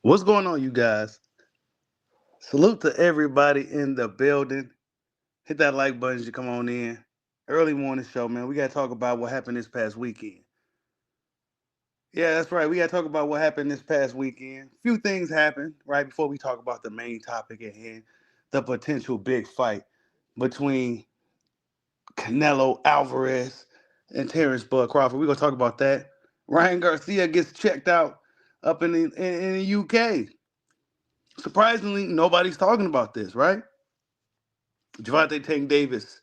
What's going on, you guys? Salute to everybody in the building. Hit that like button as you come on in. Early morning show, man. We got to talk about what happened this past weekend. Yeah, that's right. We got to talk about what happened this past weekend. A few things happened right before we talk about the main topic at hand, the potential big fight between Canelo Alvarez and Terrence Bud Crawford. We're going to talk about that. Ryan Garcia gets checked out up in the UK. Surprisingly, nobody's talking about this, right? Gervonta Tank Davis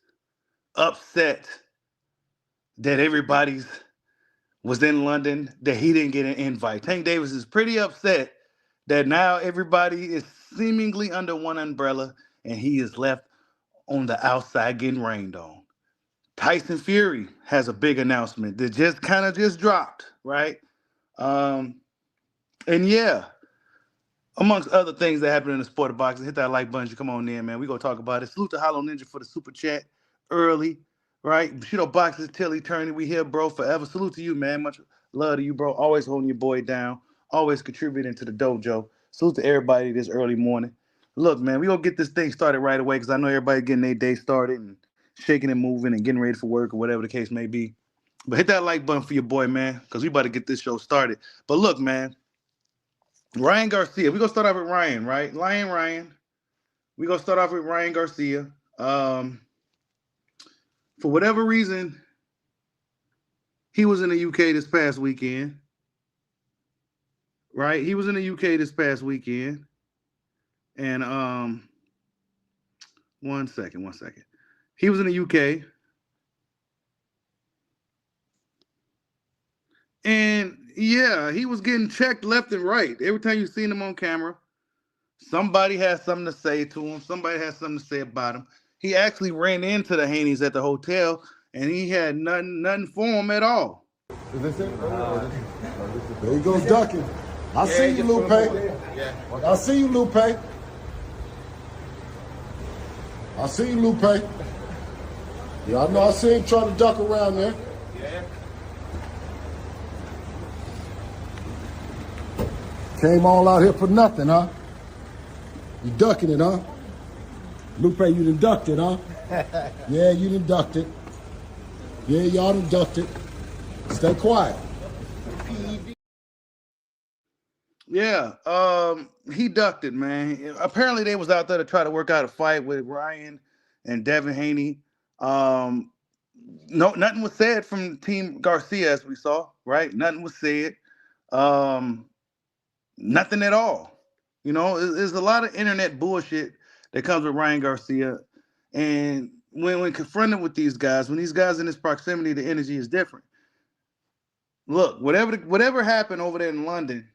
upset that everybody's was in London, that he didn't get an invite. Tank Davis is pretty upset that now everybody is seemingly under one umbrella and he is left on the outside getting rained on. Tyson Fury has a big announcement that just kind of just dropped, right? Um, and yeah, amongst other things that happen in the sport of boxing, hit that like button. You come on in, man. We gonna talk about it. Salute to Hollow Ninja for the super chat early, right? Bushido Boxes till eternity. We here, bro, forever. Salute to you, man. Much love to you, bro. Always holding your boy down. Always contributing to the dojo. Salute to everybody this early morning. Look, man, we gonna get this thing started right away because I know everybody getting their day started and shaking and moving and getting ready for work or whatever the case may be. But hit that like button for your boy, man, because we about to get this show started. But look, man. Ryan Garcia. We're gonna start off with Ryan, right? Ryan. We're gonna start off with Ryan Garcia. For whatever reason, he was in the UK this past weekend. Right? He was in the UK this past weekend. And one second. He was in the UK. And yeah, he was getting checked left and right. Every time you seen him on camera, somebody has something to say to him. Somebody has something to say about him. He actually ran into the Haneys at the hotel, and he had nothing for him at all. Is this it? There he goes ducking. I see you, Lupe. I see you, Lupe. I see you, Lupe. Yeah, I know I see him trying to duck around there. Yeah. Came all out here for nothing, huh? You ducking it, huh? Lupe, you done ducked it, huh? Yeah, you done ducked it. Yeah, y'all done ducked it. Stay quiet. Yeah, he ducked it, man. Apparently, they was out there to try to work out a fight with Ryan and Devin Haney. No, nothing was said from Team Garcia, as we saw, right? Nothing was said. Nothing at all. You know, there's a lot of internet bullshit that comes with Ryan Garcia. And when confronted with these guys, when these guys in this proximity, the energy is different. Look, whatever happened over there in London,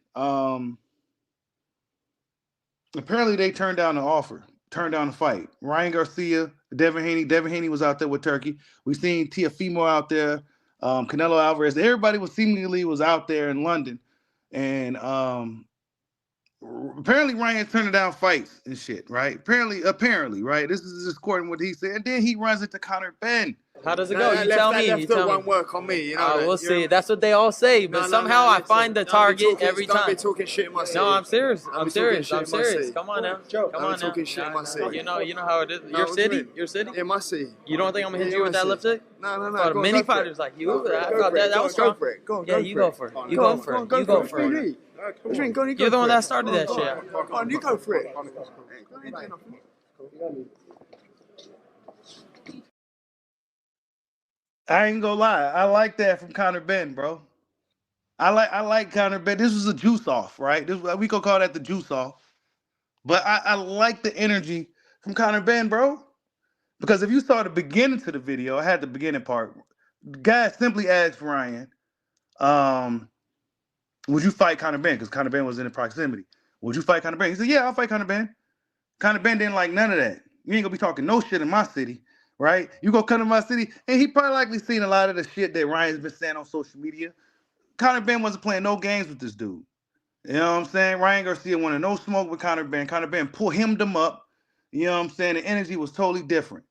apparently they turned down the offer, turned down the fight. Ryan Garcia, Devin Haney was out there with Turki. We seen Tiafimo out there, Canelo Alvarez. Everybody was seemingly was out there in London. And apparently Ryan turning down fights and shit, right? Apparently, right? This is just according to what he said. And then he runs into Conor Benn. How does it go? You tell me. You tell me. Won't work on me. You know. We'll see. That's what they all say, but somehow I find the target every time. Don't be talking shit in my city. No, I'm serious. I'm serious. Come on now. Come on now. Talking shit in my city. You know how it is. Your city. In my city. You don't think I'm gonna hit you with that lipstick? No. Many fighters like you. I thought that was strong. Go for it. Yeah, you go for it. You go for it. You go for it. You're the one that started that shit. Go on, you go for it. I ain't gonna lie. I like that from Conor Benn, bro. I like Conor Benn. This was a juice off, right? We could call that the juice off. But I like the energy from Conor Benn, bro. Because if you saw the beginning to the video, I had the beginning part. Guy simply asked Ryan, would you fight Conor Benn? Because Conor Benn was in the proximity. Would you fight Conor Benn? He said, yeah, I'll fight Conor Benn. Conor Benn didn't like none of that. You ain't gonna be talking no shit in my city. Right? You go come to my city, and he probably likely seen a lot of the shit that Ryan's been saying on social media. Conor Benn wasn't playing no games with this dude. You know what I'm saying? Ryan Garcia wanted no smoke with Conor Benn. Conor Benn hemmed him up. You know what I'm saying? The energy was totally different.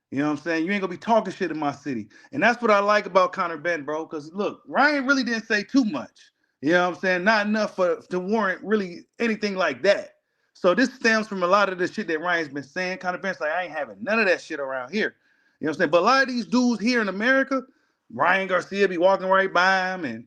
You know what I'm saying? You ain't gonna be talking shit in my city. And that's what I like about Conor Benn, bro. Because look, Ryan really didn't say too much. You know what I'm saying? Not enough to warrant really anything like that. So this stems from a lot of the shit that Ryan's been saying. Conor Benn's like, I ain't having none of that shit around here. You know what I'm saying? But a lot of these dudes here in America, Ryan Garcia be walking right by him and,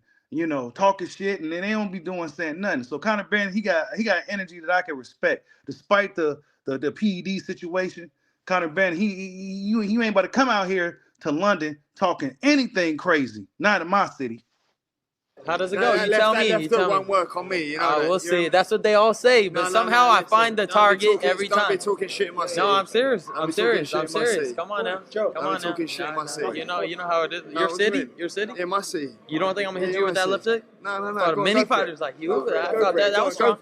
talking shit, and then they don't be saying nothing. So Conor Benn, he got energy that I can respect. Despite the PED situation, Conor Benn, you ain't about to come out here to London talking anything crazy. Not in my city. How does it go? You tell me. That won't work on me. You know we'll see. That's what they all say, but somehow I find the target every time. Don't be talking shit in my city. No, I'm serious. I'm serious. Come on now. Come on now. Talking shit in my city. You know how it is. Your city? Your city? In my city. You don't think I'm gonna hit you with that lipstick? No. Many fighters like you. I thought that was strong.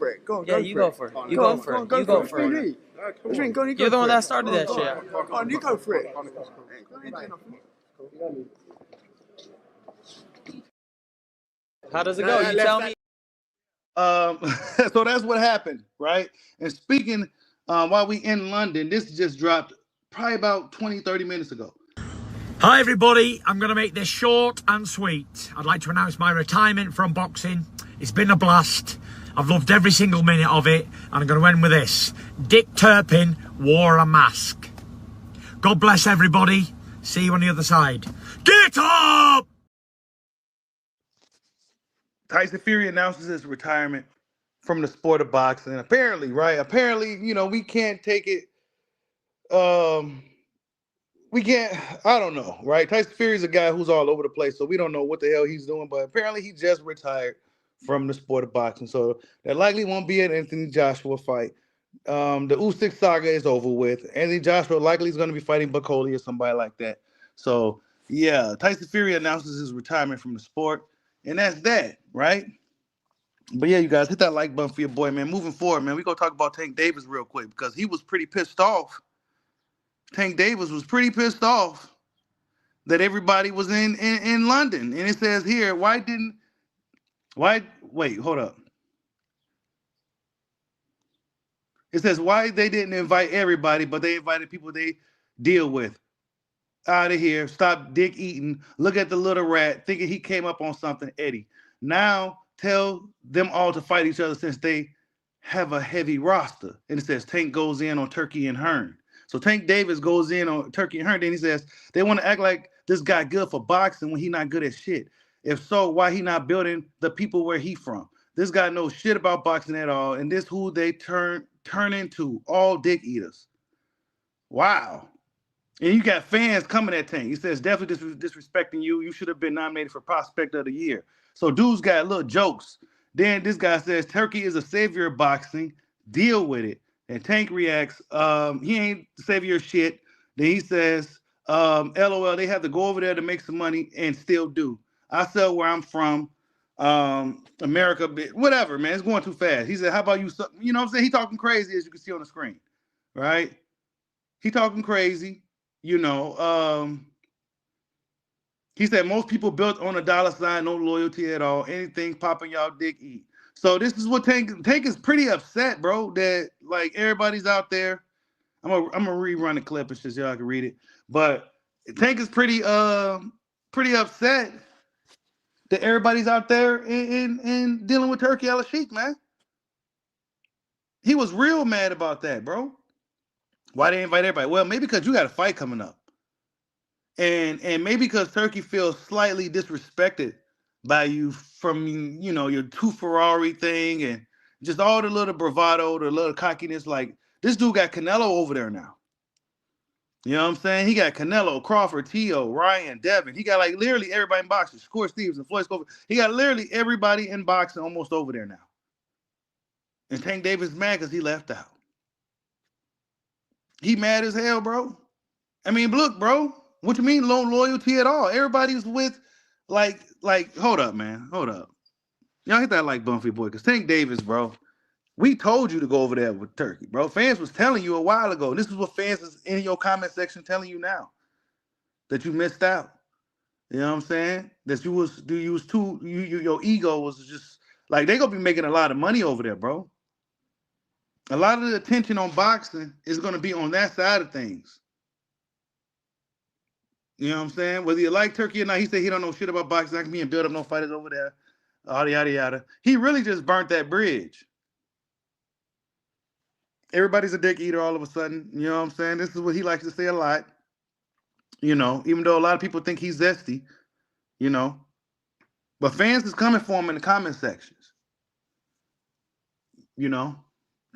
Yeah, you go for it. You go for it. You go for it. You're the one that started that shit. Go on, you go for it. How does it go? You tell me. So that's what happened, right? And speaking, while we in London, this just dropped probably about 20, 30 minutes ago. Hi everybody, I'm going to make this short and sweet. I'd like to announce my retirement from boxing. It's been a blast. I've loved every single minute of it, and I'm going to end with this. Dick Turpin wore a mask. God bless everybody. See you on the other side. Get up! Tyson Fury announces his retirement from the sport of boxing. Apparently, we can't take it. We can't, I don't know, right? Tyson Fury is a guy who's all over the place, so we don't know what the hell he's doing, but apparently he just retired from the sport of boxing. So there likely won't be an Anthony Joshua fight. The Usyk saga is over with. Anthony Joshua likely is going to be fighting Buck Holly or somebody like that. So, yeah, Tyson Fury announces his retirement from the sport. And that's that, right? But yeah, you guys, hit that like button for your boy, man. Moving forward, man, we going to talk about Tank Davis real quick because he was pretty pissed off. Tank Davis was pretty pissed off that everybody was in London. And it says here, wait, hold up. It says why they didn't invite everybody, but they invited people they deal with. Out of here. Stop dick eating. Look at the little rat thinking he came up on something, Eddie. Now tell them all to fight each other since they have a heavy roster. And it says Tank goes in on Turki and Hearn. So Tank Davis goes in on Turki and Hearn. Then he says they want to act like this guy good for boxing when he not good at shit. If so, why he not building the people where he from? This guy knows shit about boxing at all. And this who they turn into, all dick eaters. Wow. And you got fans coming at Tank. He says, definitely disrespecting you. You should have been nominated for Prospect of the Year. So dudes got little jokes. Then this guy says, Turki is a savior of boxing. Deal with it. And Tank reacts, he ain't the savior of shit. Then he says, LOL, they have to go over there to make some money and still do. I sell where I'm from. America, whatever, man. It's going too fast. He said, how about you? You know what I'm saying? He talking crazy, as you can see on the screen. Right? He talking crazy. He said most people built on a dollar sign, no loyalty at all. Anything popping y'all dick eat. So this is what Tank is pretty upset, bro, that like everybody's out there. I'm gonna rerun the clip and just y'all can read it. But Tank is pretty upset that everybody's out there in dealing with Turki Alalshikh, man. He was real mad about that, bro. Why they invite everybody? Well, maybe because you got a fight coming up. And maybe because Turki feels slightly disrespected by you from, your two Ferrari thing and just all the little bravado, the little cockiness. Like, this dude got Canelo over there now. You know what I'm saying? He got Canelo, Crawford, Tio, Ryan, Devin. He got, like, literally everybody in boxing. Shakur Stevenson, Floyd Scofield. He got literally everybody in boxing almost over there now. And Tank Davis mad because he left out. He mad as hell, bro. I mean, look, bro. What you mean low loyalty at all? Everybody's with, like, hold up, man. Hold up. Y'all hit that like button for your boy. Because Tank Davis, bro, we told you to go over there with Turki, bro. Fans was telling you a while ago. This is what fans is in your comment section telling you now. That you missed out. You know what I'm saying? That your ego was just, like, they going to be making a lot of money over there, bro. A lot of the attention on boxing is going to be on that side of things. You know what I'm saying? Whether you like Turki or not, he said he don't know shit about boxing. I can be and build up no fighters over there. yada, yada, yada. He really just burnt that bridge. Everybody's a dick eater all of a sudden. You know what I'm saying? This is what he likes to say a lot. Even though a lot of people think he's zesty, you know. But fans is coming for him in the comment sections.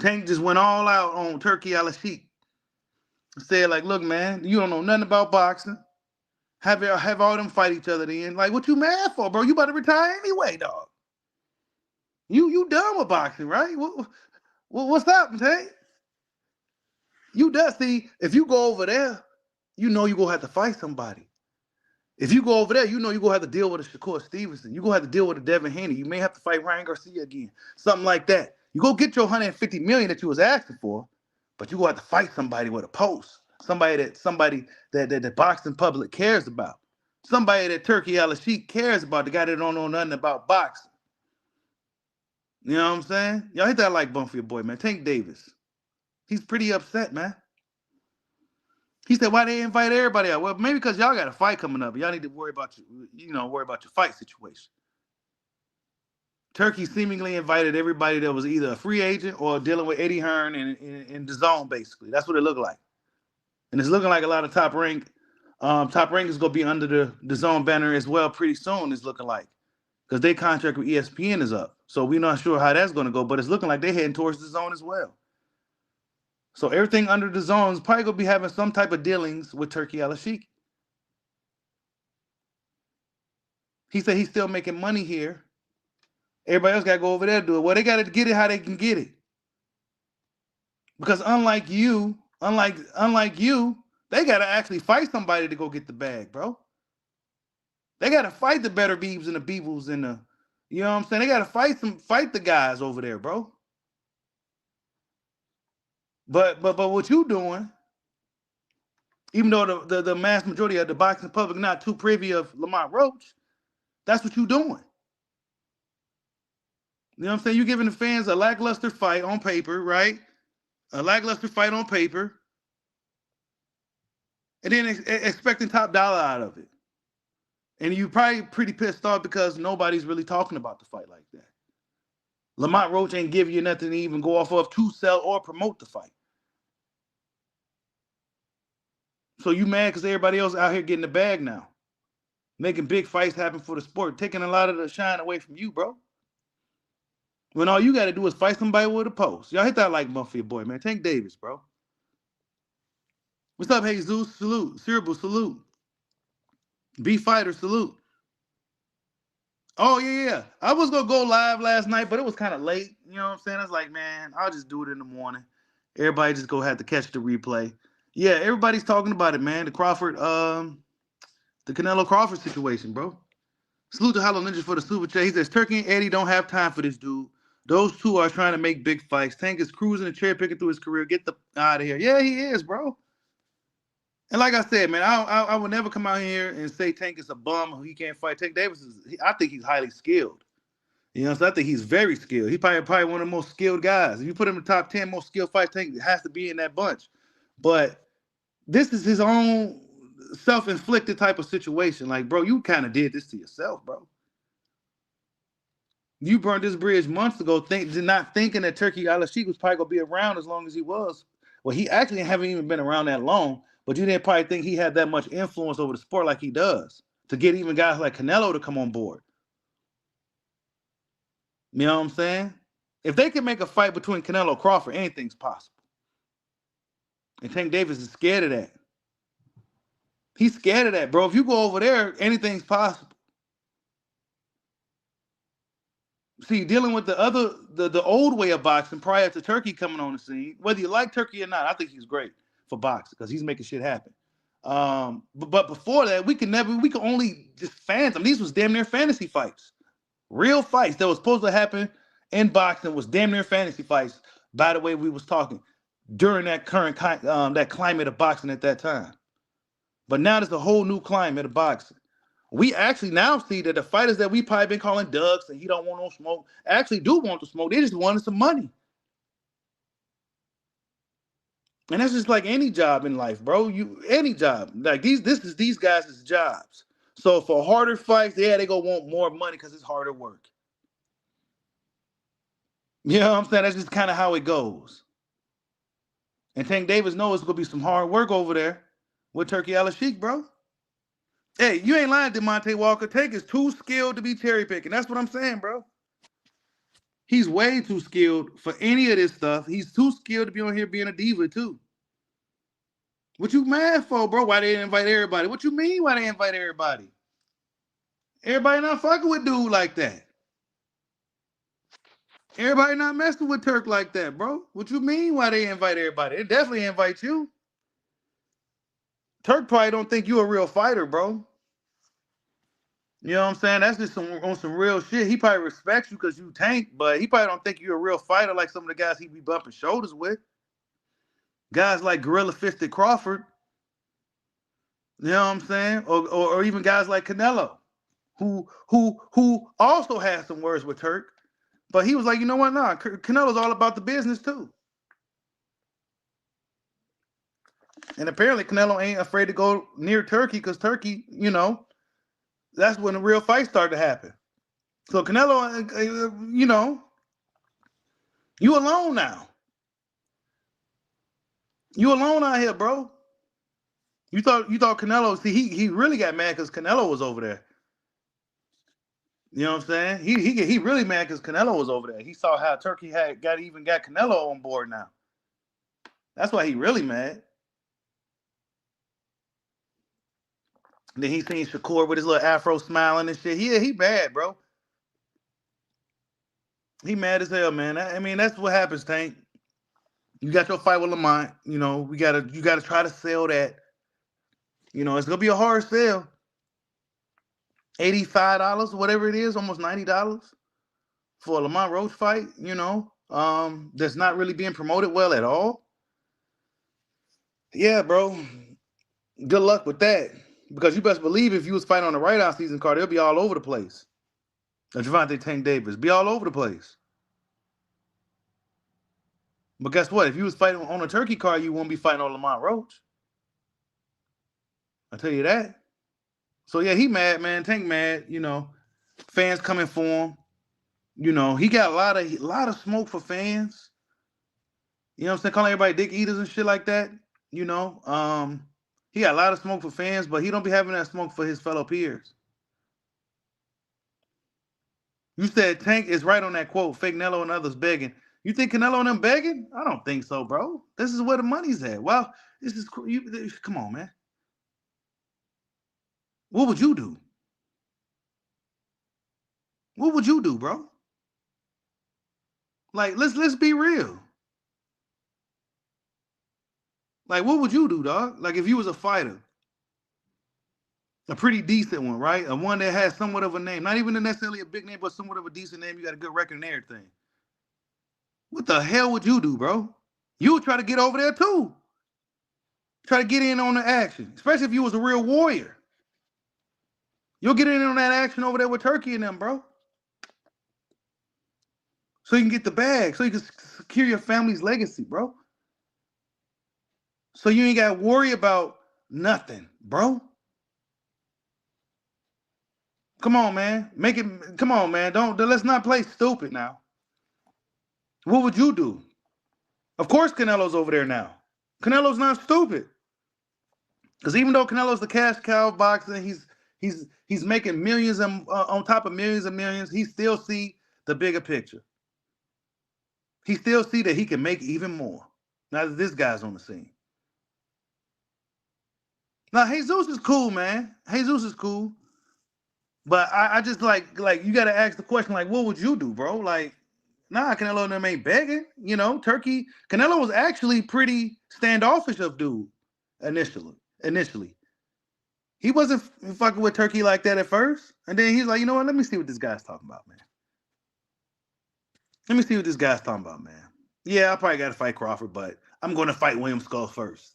Tank just went all out on Turki Alalshikh. Said, like, look, man, you don't know nothing about boxing. Have all them fight each other then. Like, what you mad for, bro? You about to retire anyway, dog. You done with boxing, right? What's up, Tank? You done. See, if you go over there, you're going to have to fight somebody. If you go over there, you're going to have to deal with a Shakur Stevenson. You're going to have to deal with a Devin Haney. You may have to fight Ryan Garcia again. Something like that. You go get your $150 million that you was asking for, but you're going to have to fight somebody with a post. Somebody that the boxing public cares about. Somebody that Turki Alalshikh cares about, the guy that don't know nothing about boxing. You know what I'm saying? Y'all hit that like bump for your boy, man. Tank Davis. He's pretty upset, man. He said, why they invite everybody out? Well, maybe because y'all got a fight coming up. Y'all need to worry about your fight situation. Turki seemingly invited everybody that was either a free agent or dealing with Eddie Hearn in the zone, basically. That's what it looked like. And it's looking like a lot of Top Rank. Top Rank is going to be under the zone banner as well pretty soon, it's looking like. Because their contract with ESPN is up. So we're not sure how that's going to go, but it's looking like they're heading towards the zone as well. So everything under the zone is probably going to be having some type of dealings with Turki Alalshikh. He said he's still making money here. Everybody else got to go over there and do it. Well, they got to get it how they can get it. Because unlike you, they got to actually fight somebody to go get the bag, bro. They got to fight the Better Beebs and the Beebles and the, you know what I'm saying? They got to fight the guys over there, bro. But what you doing, even though the mass majority of the boxing public not too privy of Lamont Roach, that's what you doing. You know what I'm saying? You giving the fans a lackluster fight on paper, right? A lackluster fight on paper. And then expecting top dollar out of it. And you probably pretty pissed off because nobody's really talking about the fight like that. Lamont Roach ain't give you nothing to even go off of to sell or promote the fight. So you mad because everybody else out here getting the bag now. Making big fights happen for the sport. Taking a lot of the shine away from you, bro. When all you got to do is fight somebody with a post. Y'all hit that like button for your boy, man. Tank Davis, bro. What's up, Jesus? Salute. Cerebral, salute. B-Fighter, salute. Oh, yeah. I was going to go live last night, but it was kind of late. You know what I'm saying? I was like, man, I'll just do it in the morning. Everybody just go have to catch the replay. Yeah, everybody's talking about it, man. The Crawford, the Canelo Crawford situation, bro. Salute to Hollow Ninja for the super chat. He says, Turki and Eddie don't have time for this dude. Those two are trying to make big fights. Tank is cruising and cherry picking through his career. Get the out of here. Yeah, he is, bro. And like I said, man, I would never come out here and say Tank is a bum who he can't fight. Tank Davis I think he's highly skilled. You know, so I think he's very skilled. He's probably one of the most skilled guys. If you put him in the top 10 most skilled fights, Tank has to be in that bunch. But this is his own self-inflicted type of situation. Like, bro, you kind of did this to yourself, bro. You burned this bridge months ago, not thinking that Turki Alalshikh was probably going to be around as long as he was. Well, he actually haven't even been around that long, but you didn't probably think he had that much influence over the sport like he does to get even guys like Canelo to come on board. You know what I'm saying? If they can make a fight between Canelo and Crawford, anything's possible. And Tank Davis is scared of that. He's scared of that, bro. If you go over there, anything's possible. See, dealing with the old way of boxing prior to Turki coming on the scene, whether you like Turki or not, I think he's great for boxing because he's making shit happen. But before that, we could only just phantom. These was damn near fantasy fights. Real fights that was supposed to happen in boxing was damn near fantasy fights, by the way we was talking, during that current that climate of boxing at that time. But now there's a whole new climate of boxing. We actually now see that the fighters that we probably been calling ducks and he don't want no smoke actually do want the smoke. They just wanted some money. And that's just like any job in life, bro. Any job. Like these guys' jobs. So for harder fights, yeah, they go want more money because it's harder work. You know what I'm saying? That's just kind of how it goes. And Tank Davis knows it's gonna be some hard work over there with Turki Alalshikh, bro. Hey, you ain't lying, DeMonte Walker. Tank is too skilled to be cherry picking. That's what I'm saying, bro. He's way too skilled for any of this stuff. He's too skilled to be on here being a diva too. What you mad for, bro? Why they didn't invite everybody? What you mean why they invite everybody? Everybody not fucking with dude like that. Everybody not messing with Turk like that, bro. What you mean why they invite everybody? They definitely invite you. Turk probably don't think you a real fighter, bro. You know what I'm saying? That's just on some real shit. He probably respects you because you Tank, but he probably don't think you're a real fighter like some of the guys he be bumping shoulders with. Guys like Gorilla Fisted Crawford. You know what I'm saying? Or even guys like Canelo, who also had some words with Turk, but he was like, you know what? Nah, Canelo's all about the business too. And apparently Canelo ain't afraid to go near Turki because Turki, you know, that's when the real fights start to happen. So Canelo, you know, you alone now. You alone out here, bro. You thought Canelo, see, he really got mad because Canelo was over there. You know what I'm saying? He really mad because Canelo was over there. He saw how Turki got Canelo on board now. That's why he really mad. And then he seen Shakur with his little afro smiling and shit. He mad, bro. He mad as hell, man. I mean, that's what happens, Tank. You got your fight with Lamont. You know, you gotta try to sell that. You know, it's gonna be a hard sell. $85, whatever it is, almost $90 for a Lamont Roach fight. You know, that's not really being promoted well at all. Yeah, bro. Good luck with that. Because you best believe if you was fighting on the right out season card, it'll be all over the place. Gervonta Tank Davis be all over the place. But guess what? If you was fighting on a Turki card, you won't be fighting on Lamont Roach. I'll tell you that. So yeah, he mad, man. Tank mad. You know, fans coming for him. You know, he got a lot of smoke for fans. You know what I'm saying? Calling everybody dick eaters and shit like that. You know, he got a lot of smoke for fans, but he don't be having that smoke for his fellow peers. You said Tank is right on that quote, fake Nello and others begging. You think Canelo and them begging? I don't think so, bro. This is where the money's at. Well, come on, man. What would you do? What would you do, bro? Like, let's be real. Like, what would you do, dog? Like, if you was a fighter, a pretty decent one, right? A one that has somewhat of a name, not even necessarily a big name, but somewhat of a decent name. You got a good record and everything. What the hell would you do, bro? You would try to get over there too. Try to get in on the action, especially if you was a real warrior. You'll get in on that action over there with Turki and them, bro. So you can get the bag, so you can secure your family's legacy, bro. So you ain't got to worry about nothing, bro. Come on, man. Come on, man. Let's not play stupid now. What would you do? Of course Canelo's over there now. Canelo's not stupid. Because even though Canelo's the cash cow of boxing, he's making millions on top of millions and millions, he still see the bigger picture. He still see that he can make even more. Now that this guy's on the scene. Now, Jesus is cool, man. Jesus is cool. But I just like you got to ask the question, like, what would you do, bro? Like, nah, Canelo and them ain't begging. You know, Canelo was actually pretty standoffish of dude initially. He wasn't fucking with Turki like that at first. And then he's like, you know what? Let me see what this guy's talking about, man. Let me see what this guy's talking about, man. Yeah, I probably got to fight Crawford, but I'm going to fight William Skull first.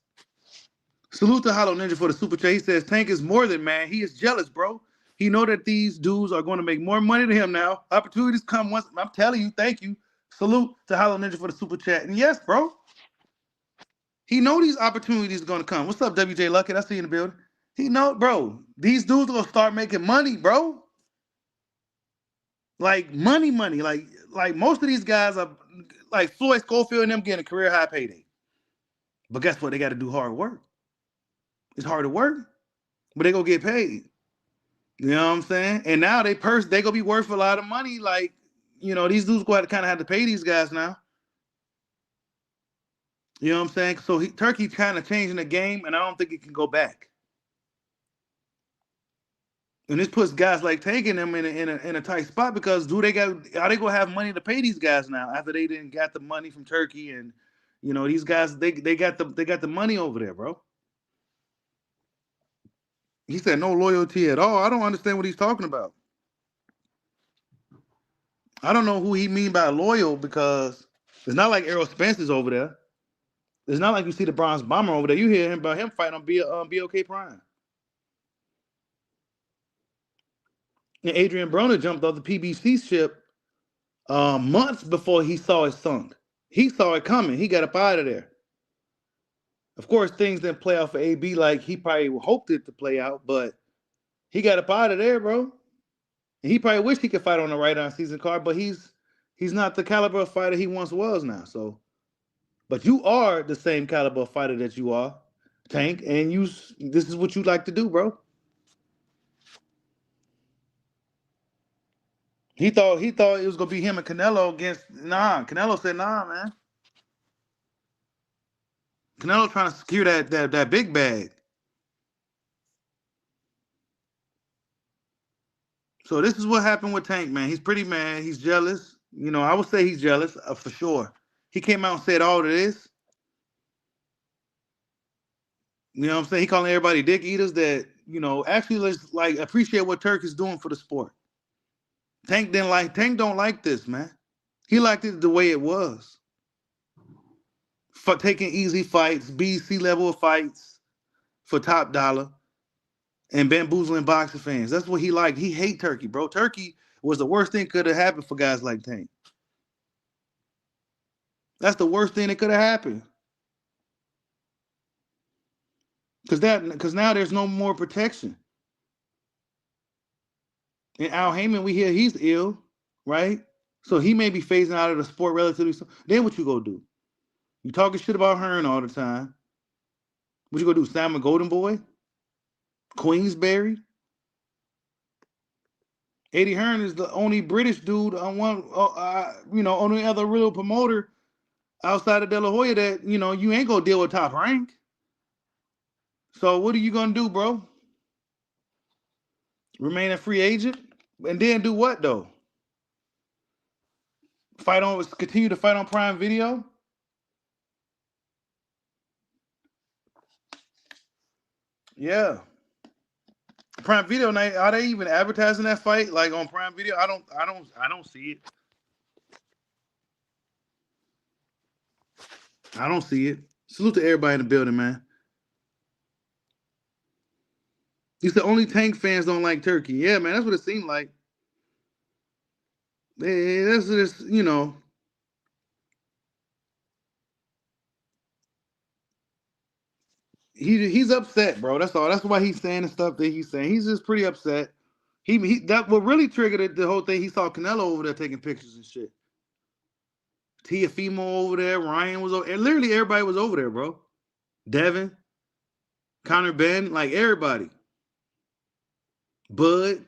Salute to Hollow Ninja for the super chat. He says, Tank is more than man. He is jealous, bro. He know that these dudes are going to make more money than him now. Opportunities come once. I'm telling you, thank you. Salute to Hollow Ninja for the super chat. And yes, bro. He know these opportunities are going to come. What's up, WJ Luckett? I see you in the building. He know, bro. These dudes are going to start making money, bro. Like money. Like like most of these guys are like Floyd Schofield and them getting a career high payday. But guess what? They got to do hard work. It's hard to work, but they gonna get paid. You know what I'm saying? And now they gonna be worth a lot of money. Like, these dudes go to kind of have to pay these guys now. You know what I'm saying? So Turkey kind of changing the game, and I don't think it can go back. And this puts guys like taking them in a tight spot because are they gonna have money to pay these guys now after they didn't got the money from Turkey and these guys they got the money over there, bro. He said no loyalty at all. I don't understand what he's talking about. I don't know who he mean by loyal because it's not like Errol Spence's over there. It's not like you see the Bronze Bomber over there. You hear him about him fighting on BOK Prime. And Adrian Broner jumped off the PBC ship months before he saw it sunk. He saw it coming. He got up out of there. Of course, things didn't play out for AB like he probably hoped it to play out, but he got up out of there, bro. And he probably wished he could fight on the right on season card, but he's not the caliber of fighter he once was now. So, but you are the same caliber of fighter that you are, Tank, and this is what you like to do, bro. He thought it was gonna be him and Canelo against Canelo said, nah, man. Canelo trying to secure that big bag. So this is what happened with Tank, man. He's pretty mad. He's jealous. I would say he's jealous for sure. He came out and said all of this. You know what I'm saying? He calling everybody dick eaters that, actually let's like appreciate what Turk is doing for the sport. Tank don't like this, man. He liked it the way it was. For taking easy fights, BC level of fights for top dollar and bamboozling boxing fans. That's what he liked. He hate Turkey, bro. Turkey was the worst thing could have happened for guys like Tank. That's the worst thing that could have happened. Because now there's no more protection. And Al Heyman, we hear he's ill, right? So he may be phasing out of the sport relatively soon. Then what you gonna do? You talking shit about Hearn all the time. What you gonna do? Simon Golden Boy? Queensberry? Eddie Hearn is the only British dude on only other real promoter outside of De La Hoya that, you ain't gonna deal with top rank. So what are you gonna do, bro? Remain a free agent? And then do what though? Continue to fight on Prime Video? Yeah. Prime Video night, are they even advertising that fight like on Prime Video? I don't see it. I don't see it. Salute to everybody in the building, man. You said only Tank fans don't like Turkey. Yeah, man, that's what it seemed like. That's just, he's upset, bro. That's all. That's why he's saying the stuff that he's saying. He's just pretty upset. That what really triggered the whole thing. He saw Canelo over there taking pictures and shit. Tiafimo over there. Ryan was over. And literally everybody was over there, bro. Devin, Conor, Benn, like everybody. Bud.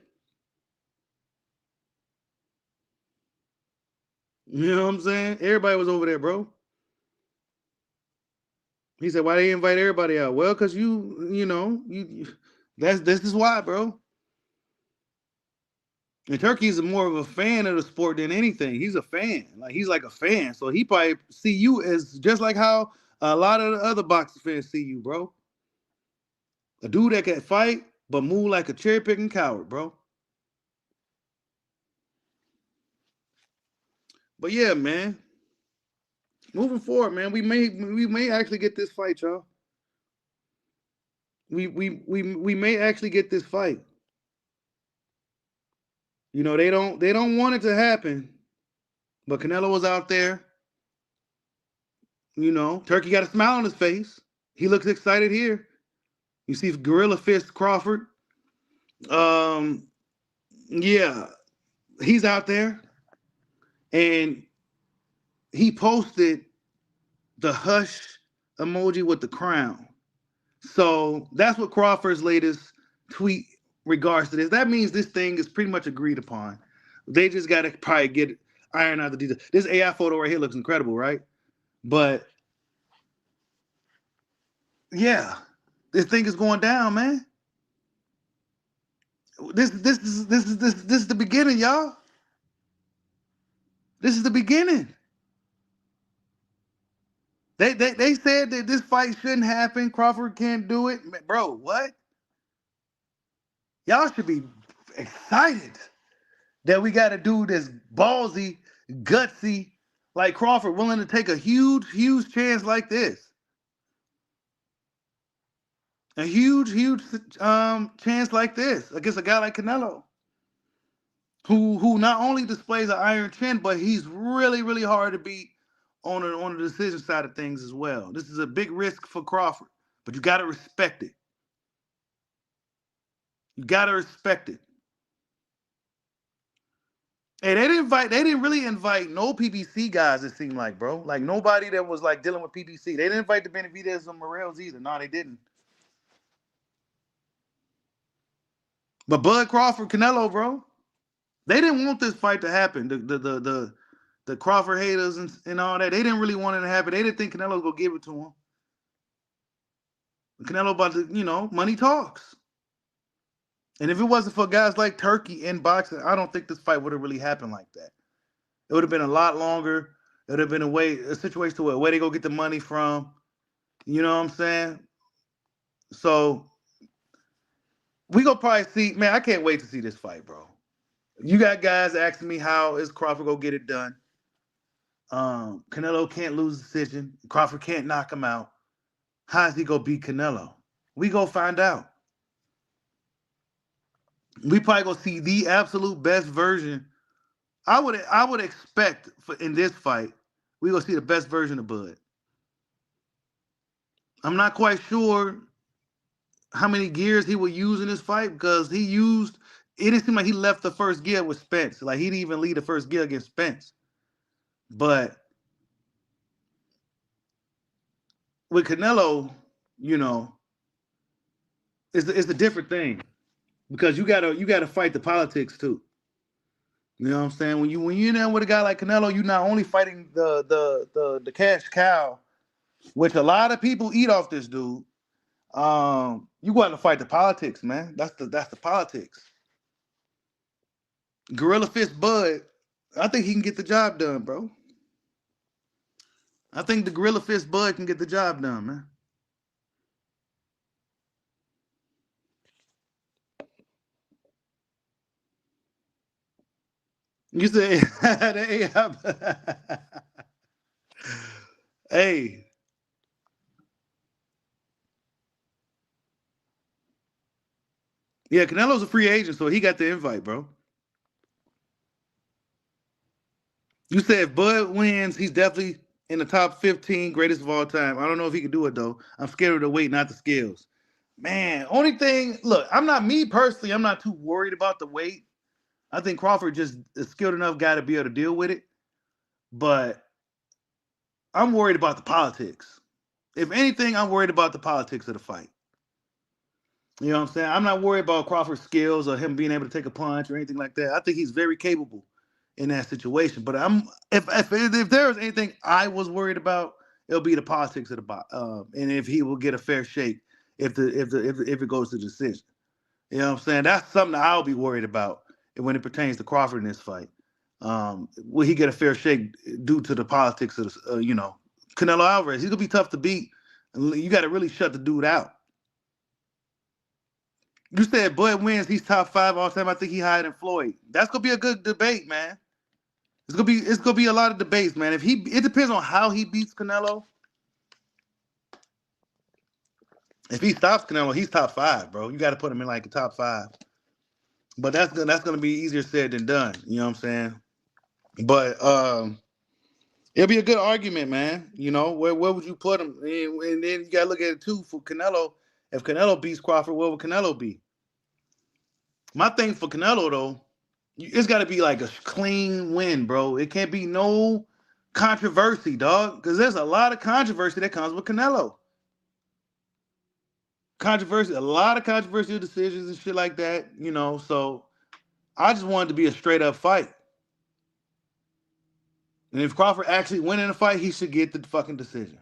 You know what I'm saying? Everybody was over there, bro. He said, why they invite everybody out? Well, because this is why, bro. And Turkey's more of a fan of the sport than anything. He's a fan. He's like a fan. So he probably see you as just like how a lot of the other boxing fans see you, bro. A dude that can fight, but move like a cherry-picking coward, bro. But yeah, man. Moving forward, man, we may actually get this fight, y'all. We may actually get this fight. They don't want it to happen. But Canelo was out there. Turkey got a smile on his face. He looks excited here. You see Gorilla Fist Crawford. Yeah. He's out there. And he posted the hush emoji with the crown. So that's what Crawford's latest tweet regards to this. That means this thing is pretty much agreed upon. They just got to probably get iron out the details. This AI photo right here looks incredible, right? But yeah, this thing is going down, man. This is the beginning, y'all. This is the beginning. They said that this fight shouldn't happen. Crawford can't do it, bro. What? Y'all should be excited that we got a dude that's ballsy, gutsy, like Crawford, willing to take a huge chance like this. A huge chance like this against a guy like Canelo, who not only displays an iron chin, but he's really hard to beat on the decision side of things as well. This is a big risk for Crawford, but you got to respect it. You got to respect it. Hey, they didn't really invite no PBC guys, it seemed like, bro. Like nobody that was like dealing with PBC. They didn't invite the Benavidez or Morels either. No, they didn't. But Bud Crawford, Canelo, bro, they didn't want this fight to happen. The Crawford haters and all that, they didn't really want it to happen. They didn't think Canelo was gonna give it to him. Canelo about to, money talks. And if it wasn't for guys like Turki in boxing, I don't think this fight would have really happened like that. It would have been a lot longer. It would have been a situation to where they go get the money from. You know what I'm saying? So we gonna probably see, man, I can't wait to see this fight, bro. You got guys asking me how is Crawford gonna get it done. Canelo can't lose the decision. Crawford can't knock him out. How's he gonna beat Canelo? We gonna find out. We probably gonna see the absolute best version. I would expect in this fight, we gonna see the best version of Bud. I'm not quite sure how many gears he will use in this fight because it didn't seem like he left the first gear with Spence. Like he didn't even lead the first gear against Spence. But with Canelo, it's a different thing because you gotta fight the politics too. You know what I'm saying? When you're in with a guy like Canelo, you're not only fighting the cash cow, which a lot of people eat off this dude. You got to fight the politics, man. That's the politics. Gorilla Fist Bud, I think he can get the job done, bro. I think the Gorilla Fist Bud can get the job done, man. You say, hey. Yeah, Canelo's a free agent, so he got the invite, bro. You said if Bud wins, he's definitely in the top 15 greatest of all time. I don't know if he can do it, though. I'm scared of the weight, not the skills. Man, only thing, look, I'm not too worried about the weight. I think Crawford just is a skilled enough guy to be able to deal with it. But I'm worried about the politics. If anything, I'm worried about the politics of the fight. You know what I'm saying? I'm not worried about Crawford's skills or him being able to take a punch or anything like that. I think he's very capable in that situation. But if there was anything I was worried about, it'll be the politics of the and if he will get a fair shake if it goes to decision. You know what I'm saying? That's something that I'll be worried about when it pertains to Crawford in this fight. Will he get a fair shake due to the politics of Canelo Alvarez? He's gonna be tough to beat. You got to really shut the dude out. You said Bud wins, he's top 5 all time. I think he higher than Floyd. That's gonna be a good debate, man. It's gonna be a lot of debates, man. It depends on how he beats Canelo. If he stops Canelo, he's top 5, bro. You got to put him in like a top 5. But that's gonna be easier said than done. You know what I'm saying? But it'll be a good argument, man. Where would you put him? And then you gotta look at it too for Canelo. If Canelo beats Crawford, where would Canelo be? My thing for Canelo, though, It's got to be like a clean win, bro. It can't be no controversy, dog, because there's a lot of controversy that comes with Canelo. Controversy, a lot of controversial decisions and shit like that, you know. So I just wanted to be a straight up fight. And if Crawford actually win in a fight, he should get the fucking decision.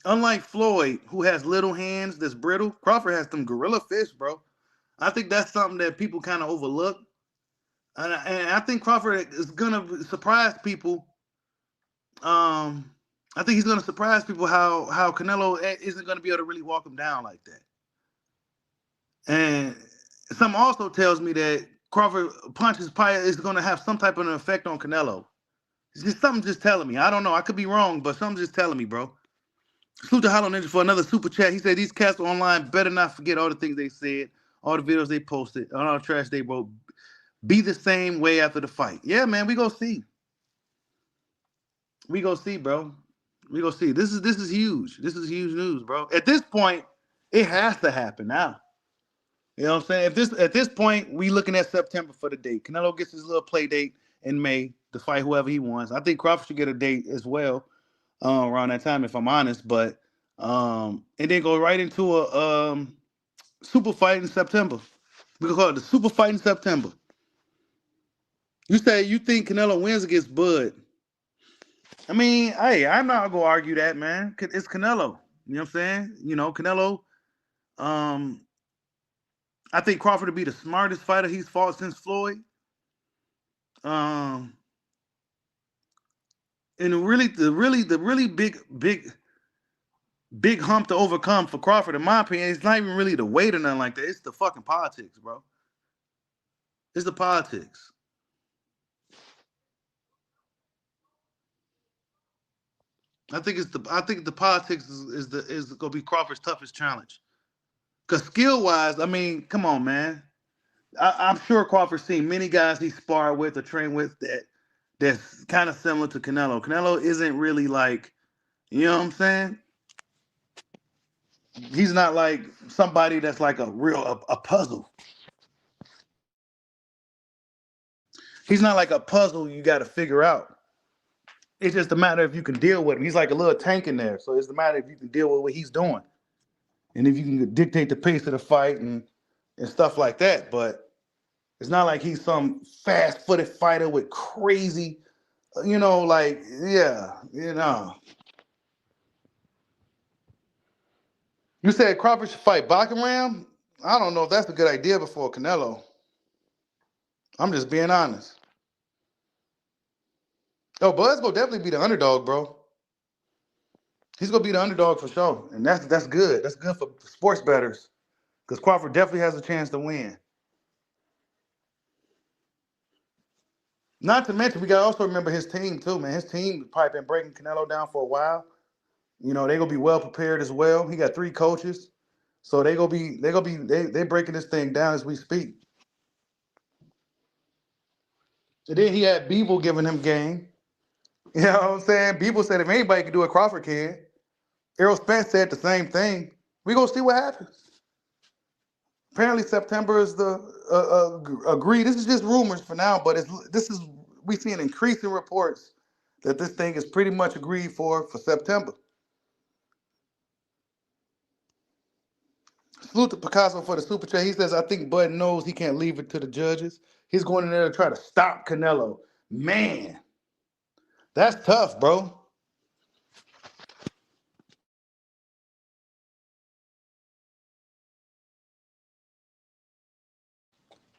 Unlike Floyd, who has little hands that's brittle, Crawford has them gorilla fists, bro. I think that's something that people kind of overlook. And I think Crawford is gonna surprise people. I think he's gonna surprise people how Canelo isn't gonna be able to really walk him down like that. And something also tells me that Crawford punches probably is gonna have some type of an effect on Canelo. It's just something just telling me. I don't know. I could be wrong, but something's just telling me, bro. Salute to Hollow Ninja for another super chat. He said these cats online better not forget all the things they said, all the videos they posted, all the trash they wrote. Be the same way after the fight. Yeah, man, we go see. We go see, bro. We go see. This is huge. This is huge news, bro. At this point, it has to happen now. You know what I'm saying? At this point, we looking at September for the date. Canelo gets his little play date in May to fight whoever he wants. I think Crawford should get a date as well around that time, if I'm honest. But and then go right into a super fight in September. We can call it the super fight in September. You say you think Canelo wins against Bud. I mean, hey, I'm not gonna argue that, man. It's Canelo. You know what I'm saying? You know, Canelo. Um, I think Crawford would be the smartest fighter he's fought since Floyd. Um, and the really big hump to overcome for Crawford, in my opinion, it's not even really the weight or nothing like that. It's the fucking politics, bro. It's the politics. I think the politics is gonna be Crawford's toughest challenge. Cause skill wise, I mean, come on, man. I'm sure Crawford's seen many guys he sparred with or trained with that's kind of similar to Canelo. Canelo isn't really like, you know what I'm saying? He's not like somebody that's like a puzzle. He's not like a puzzle you got to figure out. It's just a matter if you can deal with him. He's like a little tank in there. So it's the matter if you can deal with what he's doing. And if you can dictate the pace of the fight and stuff like that. But it's not like he's some fast-footed fighter with crazy, like, yeah, You said Crawford should fight Ram? I don't know if that's a good idea before Canelo. I'm just being honest. Oh, Bud's gonna definitely be the underdog, bro. He's gonna be the underdog for sure, and that's good. That's good for sports bettors because Crawford definitely has a chance to win. Not to mention, we got to also remember his team too, man. His team probably been breaking Canelo down for a while. You know, they're gonna be well prepared as well. He got 3 coaches, so they breaking this thing down as we speak. And then he had Beeble giving him game. You know what I'm saying? Beeble said if anybody can do it, Crawford can. Errol Spence said the same thing. We gonna see what happens. Apparently September is the agreed. This is just rumors for now, but we seeing increasing reports that this thing is pretty much agreed for September. Salute to Picasso for the super chat. He says, I think Bud knows he can't leave it to the judges. He's going in there to try to stop Canelo. Man, that's tough, bro.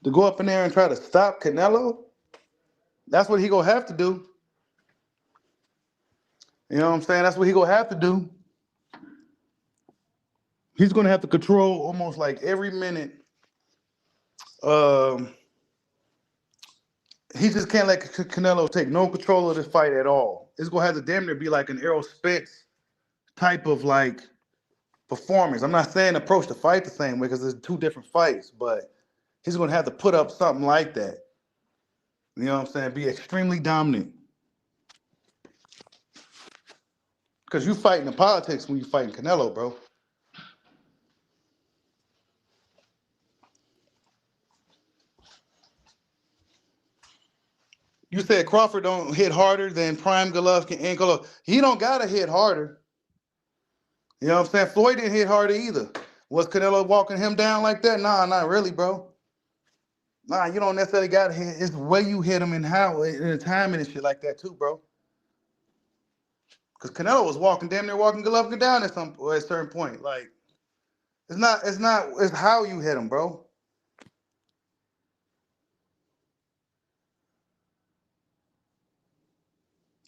To go up in there and try to stop Canelo, that's what he gonna have to do. You know what I'm saying? That's what he gonna have to do. He's gonna have to control almost like every minute. He just can't let Canelo take no control of this fight at all. It's gonna have to damn near be like an Errol Spence type of like performance. I'm not saying approach the fight the same way because there's 2 different fights, but he's gonna have to put up something like that. You know what I'm saying? Be extremely dominant. Because you fighting the politics when you fighting Canelo, bro. You said Crawford don't hit harder than Prime Golovkin and Golovkin. He don't gotta hit harder. You know what I'm saying? Floyd didn't hit harder either. Was Canelo walking him down like that? Nah, not really, bro. Nah, you don't necessarily gotta hit. It's the way you hit him and how and the timing and shit like that too, bro. Because Canelo was damn near walking Golovkin down at a certain point. Like it's how you hit him, bro.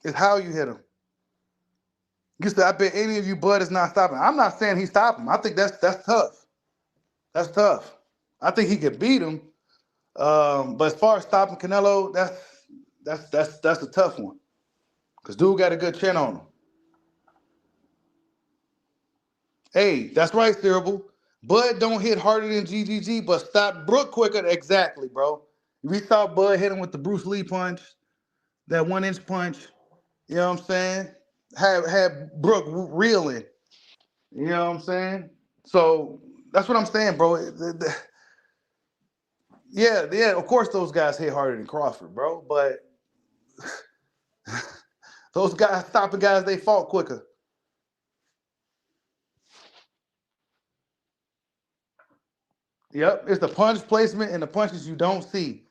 It's how you hit him. You said, I bet any of you Bud is not stopping. I'm not saying he's stopping. I think that's tough. That's tough. I think he could beat him. But as far as stopping Canelo, that's a tough one. Because dude got a good chin on him. Hey, that's right, Cerebral. Bud don't hit harder than GGG, but stop Brook quicker. Exactly, bro. We saw Bud hit him with the Bruce Lee punch, that 1-inch punch. You know what I'm saying? Had Brook reeling. You know what I'm saying? So that's what I'm saying, bro. Yeah, of course those guys hit harder than Crawford, bro. But those guys stopping guys, they fought quicker. Yep, it's the punch placement and the punches you don't see.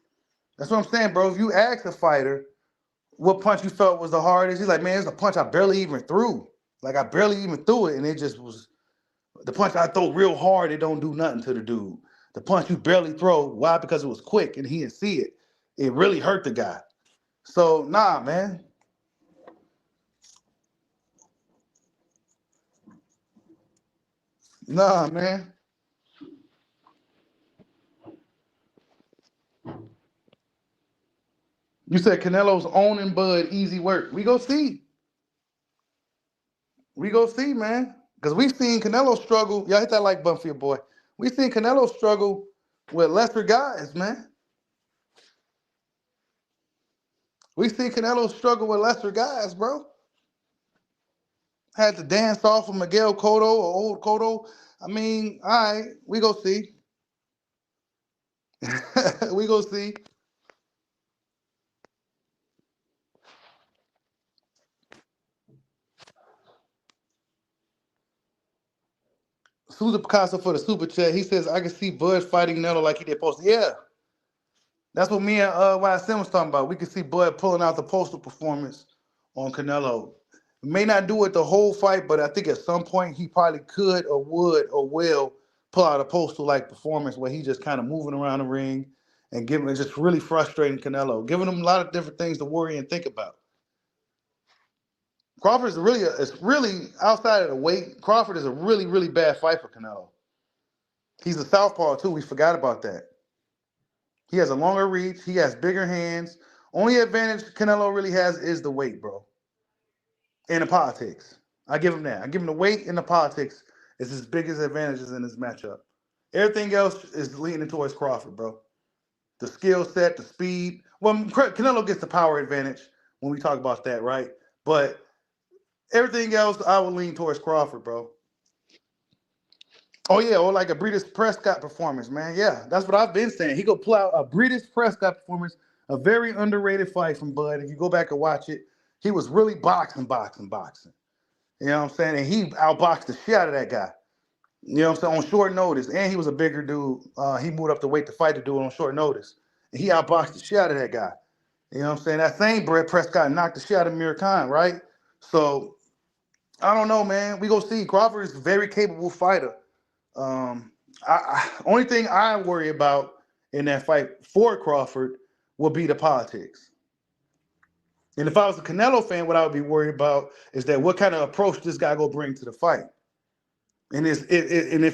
That's what I'm saying, bro. If you ask a fighter what punch you felt was the hardest, he's like, man, it's a punch I barely even threw. Like I barely even threw it, and it just was the punch I throw real hard. It don't do nothing to the dude. The punch you barely throw, why? Because it was quick and he didn't see it. It really hurt the guy. So nah, man. Nah, man. You said Canelo's owning Bud, easy work. We go see. We go see, man. Because we've seen Canelo struggle. Y'all hit that like button for your boy. We've seen Canelo struggle with lesser guys, man. We see Canelo struggle with lesser guys, bro. Had to dance off of Miguel Cotto or old Cotto. I mean, all right, we go see. We go see. Susan Picasso for the super chat. He says, I can see Bud fighting Canelo like he did post. Yeah. That's what me and YSM was talking about. We could see Bud pulling out the postal performance on Canelo. May not do it the whole fight, but I think at some point he probably could or would or will pull out a postal-like performance where he just kind of moving around the ring and just really frustrating Canelo, giving him a lot of different things to worry and think about. Crawford is really outside of the weight. Crawford is a really, really bad fight for Canelo. He's a southpaw too. We forgot about that. He has a longer reach. He has bigger hands. Only advantage Canelo really has is the weight, bro. And the politics. I give him that. I give him the weight and the politics is his biggest advantages in this matchup. Everything else is leaning towards Crawford, bro. The skill set, the speed. Well, Canelo gets the power advantage when we talk about that, right? But everything else, I would lean towards Crawford, bro. Oh, yeah, or like a Breeders' Prescott performance, man. Yeah, that's what I've been saying. He could pull out a Breeders' Prescott performance, a very underrated fight from Bud. If you go back and watch it, he was really boxing. You know what I'm saying? And he outboxed the shit out of that guy. You know what I'm saying? On short notice. And he was a bigger dude. He moved up the weight to fight the dude on short notice. And he outboxed the shit out of that guy. You know what I'm saying? That same Brett Prescott knocked the shit out of Amir Khan, right? So, I don't know, man. We go see. Crawford is a very capable fighter. Only thing I worry about in that fight for Crawford will be the politics. And if I was a Canelo fan, what I would be worried about is that what kind of approach this guy gonna bring to the fight, and if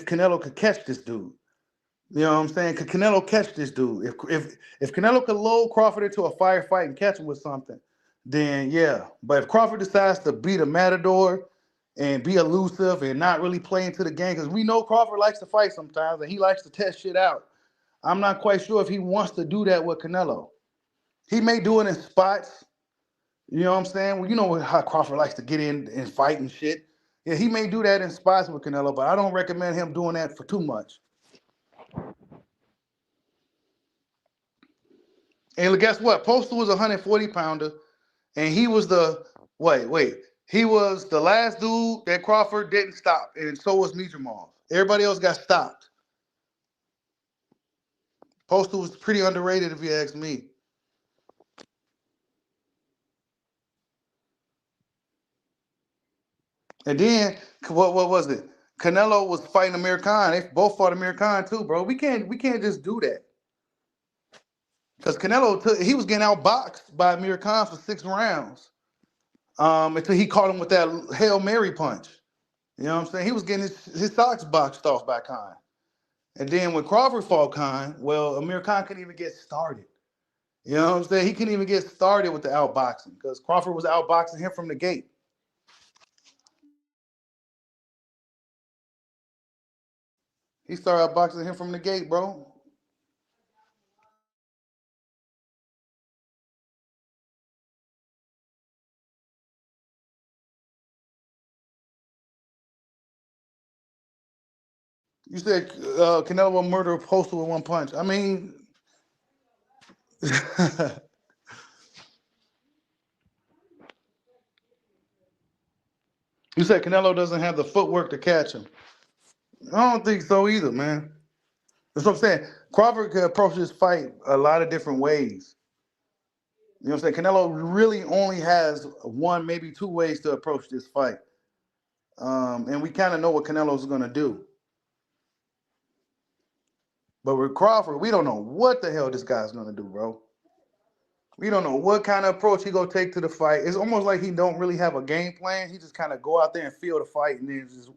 Canelo could catch this dude, you know what I'm saying? Could Canelo catch this dude? If Canelo could lull Crawford into a firefight and catch him with something, then yeah. But if Crawford decides to beat a matador and be elusive and not really play into the game, because we know Crawford likes to fight sometimes and he likes to test shit out. I'm not quite sure if he wants to do that with Canelo. He may do it in spots. You know what I'm saying? Well, you know how Crawford likes to get in and fight and shit. Yeah, he may do that in spots with Canelo, but I don't recommend him doing that for too much. And guess what? Postal was a 140-pounder, and he was the wait. He was the last dude that Crawford didn't stop, and so was Mitromov. Everybody else got stopped. Postal was pretty underrated, if you ask me. And then what was it? Canelo was fighting Amir Khan. They both fought Amir Khan too, bro. We can't just do that. Because Canelo he was getting outboxed by Amir Khan for 6 rounds. Until he caught him with that Hail Mary punch. You know what I'm saying? He was getting his socks boxed off by Khan. And then when Crawford fought Khan, well, Amir Khan couldn't even get started. You know what I'm saying? He couldn't even get started with the outboxing because Crawford was outboxing him from the gate. He started outboxing him from the gate, bro. You said Canelo will murder Postal with 1 punch. I mean, you said Canelo doesn't have the footwork to catch him. I don't think so either, man. That's what I'm saying. Crawford could approach this fight a lot of different ways. You know what I'm saying? Canelo really only has 1, maybe 2 ways to approach this fight. And we kind of know what Canelo's going to do. But with Crawford, we don't know what the hell this guy's going to do, bro. We don't know what kind of approach he going to take to the fight. It's almost like he don't really have a game plan. He just kind of go out there and feel the fight and then just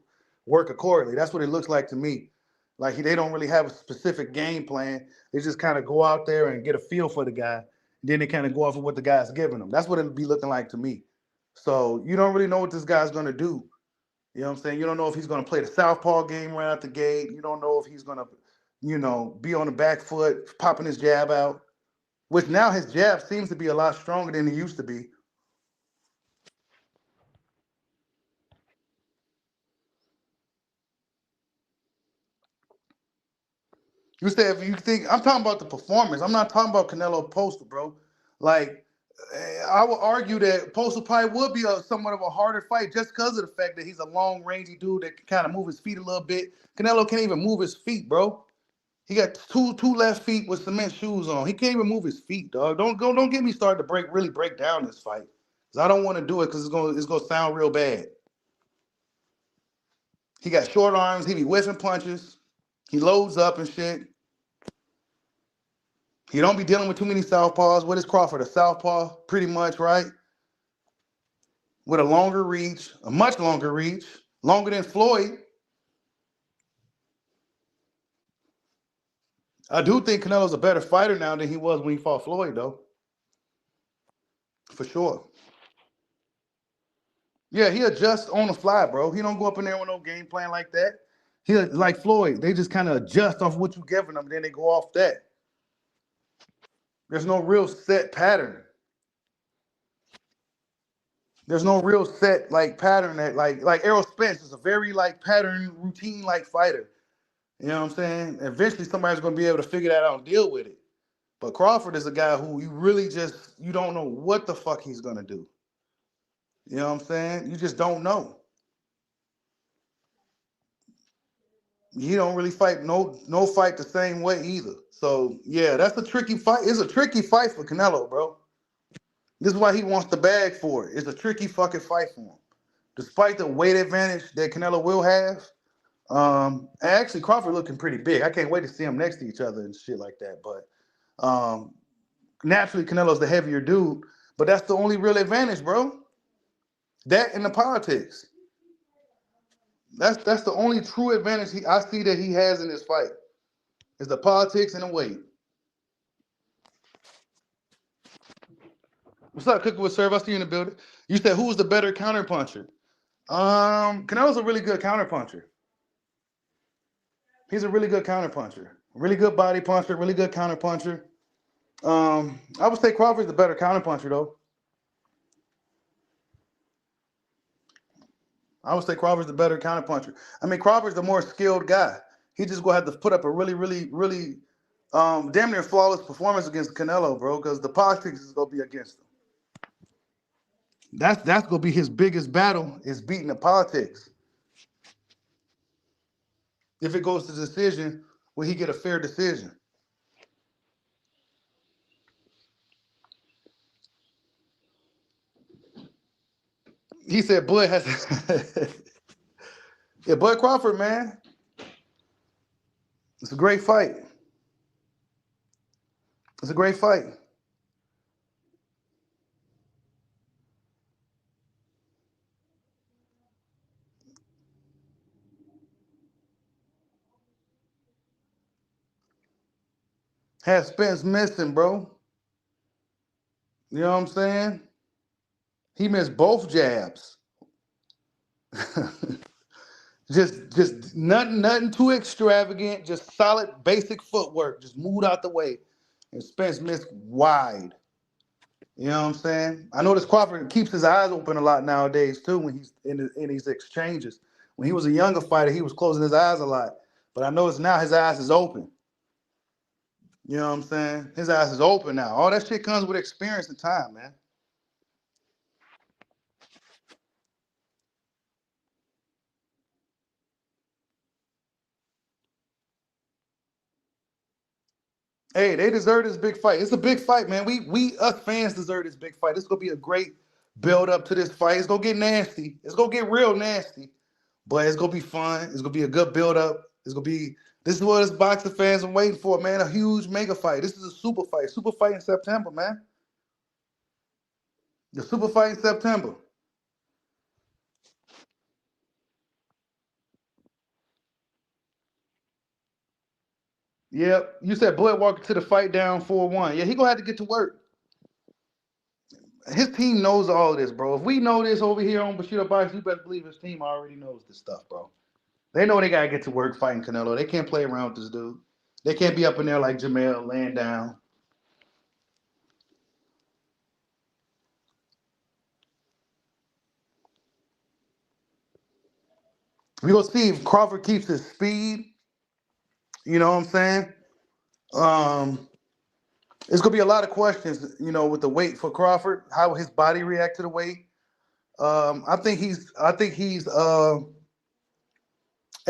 work accordingly. That's what it looks like to me. Like they don't really have a specific game plan. They just kind of go out there and get a feel for the guy. Then they kind of go off of what the guy's giving them. That's what it'll be looking like to me. So you don't really know what this guy's going to do. You know what I'm saying? You don't know if he's going to play the southpaw game right out the gate. You don't know if he's going to, be on the back foot, popping his jab out, which now his jab seems to be a lot stronger than he used to be. You said if you think I'm talking about the performance. I'm not talking about Canelo Postal, bro. Like I would argue that Postal probably would be somewhat of a harder fight just because of the fact that he's a long, rangy dude that can kind of move his feet a little bit. Canelo can't even move his feet, bro. He got two left feet with cement shoes on. He can't even move his feet, dog. Don't get me started to really break down this fight. Cause I don't want to do it because it's gonna sound real bad. He got short arms, he be whiffing punches, he loads up and shit. He don't be dealing with too many southpaws. What is Crawford? A southpaw, pretty much, right? With a longer reach, a much longer reach, longer than Floyd. I do think Canelo's a better fighter now than he was when he fought Floyd, though. For sure. Yeah, he adjusts on the fly, bro. He don't go up in there with no game plan like that. He like Floyd. They just kind of adjust off what you giving them, then they go off that. There's no real set pattern. There's no real set like pattern that like Errol Spence is a very like pattern routine like fighter. You know what I'm saying? Eventually somebody's gonna be able to figure that out and deal with it. But Crawford is a guy who you don't know what the fuck he's gonna do. You know what I'm saying? You just don't know. He don't really fight no fight the same way either. So yeah, that's a tricky fight. It's a tricky fight for Canelo, bro. This is why he wants the bag for it. It's a tricky fucking fight for him. Despite the weight advantage that Canelo will have, actually Crawford looking pretty big. I can't wait to see them next to each other and shit like that. But naturally Canelo's the heavier dude, but that's the only real advantage, bro. That and the politics. That's the only true advantage I see that he has in this fight. Is the politics and the weight. What's up, Cooking with Serve? I see you in the building. You said who was the better counterpuncher? Canelo's a really good counterpuncher. He's a really good counterpuncher. Really good body puncher, really good counterpuncher. I would say Crawford's the better counterpuncher, though. I would say Crawford's the better counterpuncher. I mean, Crawford's the more skilled guy. He just gonna have to put up a really damn near flawless performance against Canelo, bro, because the politics is gonna be against him. That's gonna be his biggest battle, is beating the politics. If it goes to decision, will he get a fair decision? He said Bud has yeah, Bud Crawford, man. It's a great fight. It's a great fight. Had Spence missing, bro. You know what I'm saying? He missed both jabs. just nothing too extravagant, just solid basic footwork. Just moved out the way. And Spence missed wide. You know what I'm saying? I notice Crawford keeps his eyes open a lot nowadays too when he's in these exchanges. When he was a younger fighter, he was closing his eyes a lot. But I notice now his eyes is open. You know what I'm saying? His eyes is open now. All that shit comes with experience and time, man. Hey, they deserve this big fight. It's a big fight, man. We us fans deserve this big fight. It's gonna be a great build up to this fight. It's gonna get nasty. It's gonna get real nasty, but it's gonna be fun. It's gonna be a good build up. This is what us boxing fans are waiting for, man. A huge mega fight. This is a super fight. Super fight in September, man. The super fight in September. Yep. You said Bud walking to the fight down 4-1. Yeah, he gonna have to get to work. His team knows all of this, bro. If we know this over here on Bushido Box, you better believe his team already knows this stuff, bro. They know they gotta get to work fighting Canelo. They can't play around with this dude. They can't be up in there like Jamel laying down. We gonna see if Crawford keeps his speed. You know what I'm saying? It's gonna be a lot of questions, you know, with the weight for Crawford, how his body react to the weight. I think he's at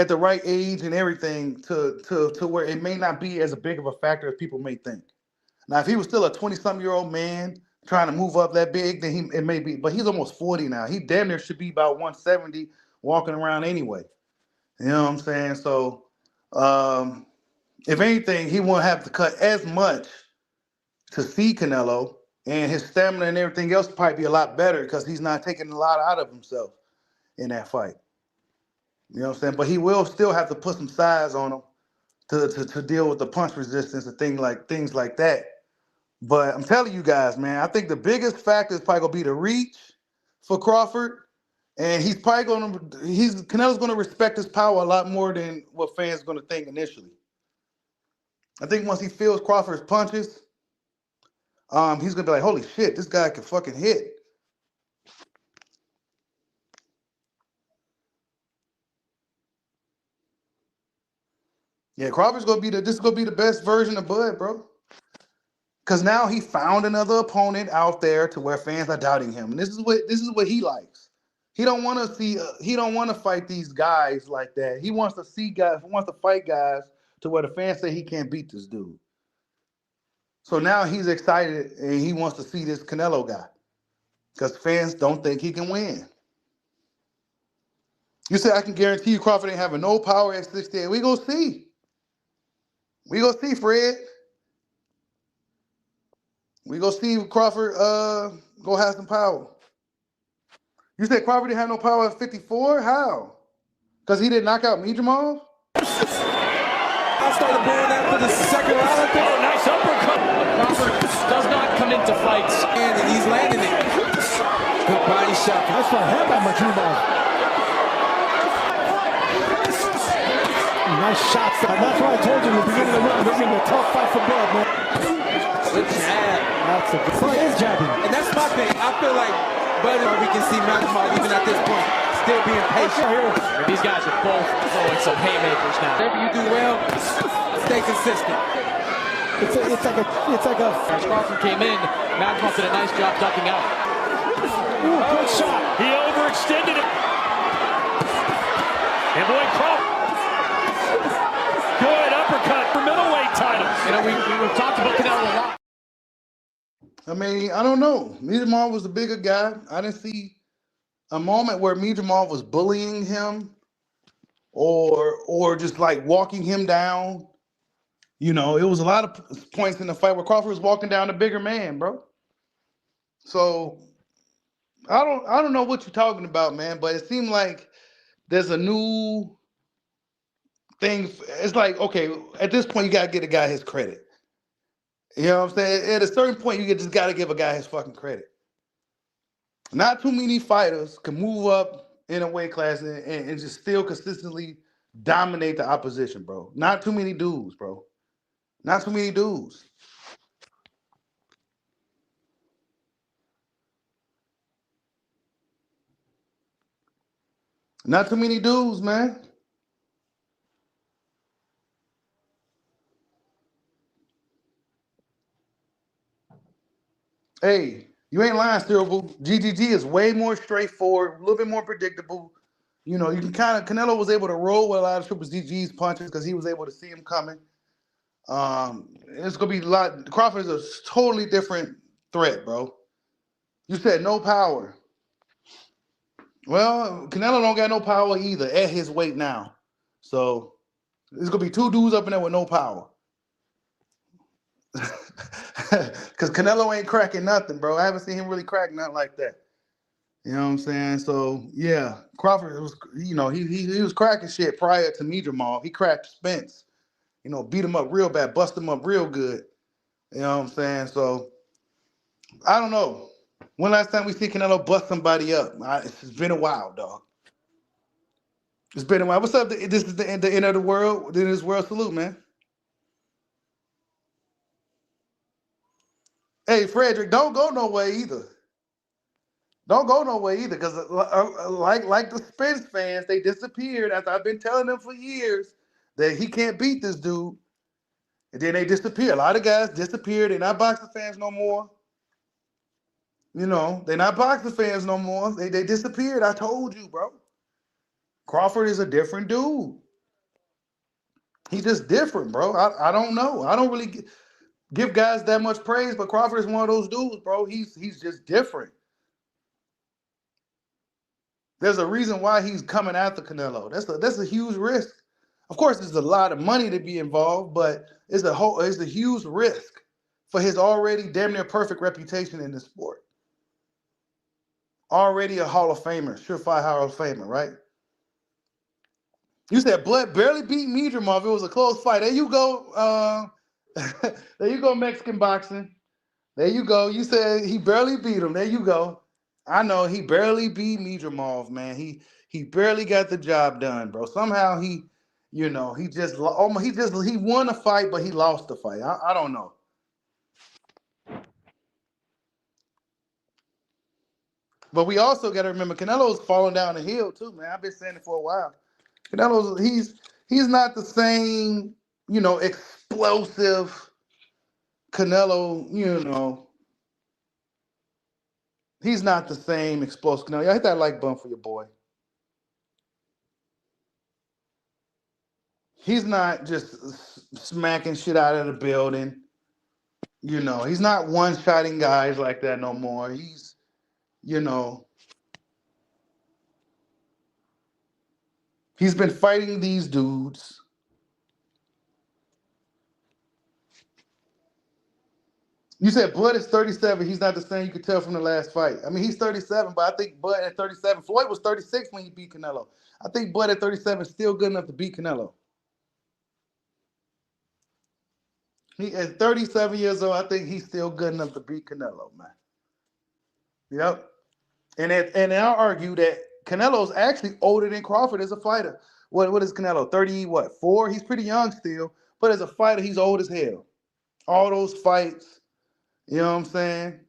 the right age and everything to where it may not be as big of a factor as people may think. Now, if he was still a 20-something-year-old man trying to move up that big, then it may be. But he's almost 40 now. He damn near should be about 170 walking around anyway. You know what I'm saying? So, if anything, he won't have to cut as much to see Canelo, and his stamina and everything else probably be a lot better because he's not taking a lot out of himself in that fight. You know what I'm saying? But he will still have to put some size on him to deal with the punch resistance and things like that. But I'm telling you guys, man, I think the biggest factor is probably gonna be the reach for Crawford, and Canelo's gonna respect his power a lot more than what fans are gonna think initially. I think once he feels Crawford's punches, he's gonna be like, holy shit, this guy can fucking hit. Yeah, Crawford's gonna be the best version of Bud, bro. Cause now he found another opponent out there to where fans are doubting him, and this is what he likes. He don't want to fight these guys like that. He wants to fight guys to where the fans say he can't beat this dude. So now he's excited and he wants to see this Canelo guy. Because fans don't think he can win. You said I can guarantee you Crawford ain't having no power at 68. We gonna see. We gonna see, Fred. We gonna see Crawford go have some power. You said Crawford didn't have no power at 54? How? Because he didn't knock out Mijamal? I started blowing after the second round. Oh, nice uppercut. Crawford does not come into fights. And he's landing it. Good body shot. That's what happened, Mijamal. Nice shots. That's why I told you in the beginning of the round, this is a tough fight for Bud, man. Good jab. That's a good fight. He is jabbing. And that's my thing. I feel like Bud, we can see Mijamal even at this point still being patient. These guys are both throwing some haymakers now. Whatever you do well, stay consistent. It's like a. As Crawford came in, Madcon did a nice job ducking out. Ooh, good shot. He overextended it. And boy, Crawford. Good uppercut for middleweight titles. You know, we've talked about Canelo a lot. I mean, I don't know. Miedemar was the bigger guy. I didn't see a moment where Miedemar was bullying him or just like walking him down. You know, it was a lot of points in the fight where Crawford was walking down the bigger man, bro. So I don't know what you're talking about, man, but it seemed like there's a new thing. It's like, okay, at this point you gotta give a guy his credit. You know what I'm saying? At a certain point, you just gotta give a guy his fucking credit. Not too many fighters can move up in a weight class and just still consistently dominate the opposition, bro. Not too many dudes, bro. Not too many dudes. Not too many dudes, man. Hey, you ain't lying, Silver. GGG is way more straightforward, a little bit more predictable. You know, you can kind of Canelo was able to roll with a lot of Triple GG's punches because he was able to see him coming. It's gonna be a lot. Crawford is a totally different threat, bro. You said no power. Well, Canelo don't got no power either at his weight now. So there's gonna be two dudes up in there with no power. Because Canelo ain't cracking nothing, bro. I haven't seen him really crack nothing like that. You know what I'm saying? So yeah, Crawford was, you know, he was cracking shit prior to Miedemar. He cracked Spence, you know, beat him up real bad, bust him up real good. You know what I'm saying? So I don't know. When last time we see Canelo bust somebody up? It's been a while, dog. It's been a while. What's up? This is the end of the world. Then this world salute, man. Hey, Frederick, don't go nowhere either. Don't go nowhere either, because like the Spence fans, they disappeared after I've been telling them for years that he can't beat this dude. And then they disappear. A lot of guys disappeared. They're not boxing fans no more. You know, they're not boxing fans no more. They disappeared. I told you, bro. Crawford is a different dude. He's just different, bro. I don't know. I don't really give guys that much praise, but Crawford is one of those dudes, bro. He's just different. There's a reason why he's coming after Canelo. That's a huge risk. Of course, there's a lot of money to be involved, but it's a huge risk for his already damn near perfect reputation in the sport. Already a Hall of Famer, surefire Hall of Famer, right? You said Blood barely beat Miedemar. It was a close fight. There you go. There you go, Mexican boxing. There you go. You said he barely beat him. There you go. I know he barely beat Miedemar, man. He barely got the job done, bro. Somehow he won the fight, but he lost the fight. I don't know. But we also got to remember Canelo's falling down the hill too, man. I've been saying it for a while. Canelo's he's not the same, you know, explosive Canelo, you know. He's not the same explosive Canelo. Y'all hit that like button for your boy. He's not just smacking shit out of the building. You know, he's not one-shotting guys like that no more. He's, you know, he's been fighting these dudes. You said Bud is 37. He's not the same. You could tell from the last fight. I mean, he's 37, but I think Bud at 37. Floyd was 36 when he beat Canelo. I think Bud at 37 is still good enough to beat Canelo. He at 37 years old, I think he's still good enough to beat Canelo, man. Yep. And I'll argue that Canelo's actually older than Crawford as a fighter. What is Canelo? 4? He's pretty young still, but as a fighter, he's old as hell. All those fights, you know what I'm saying?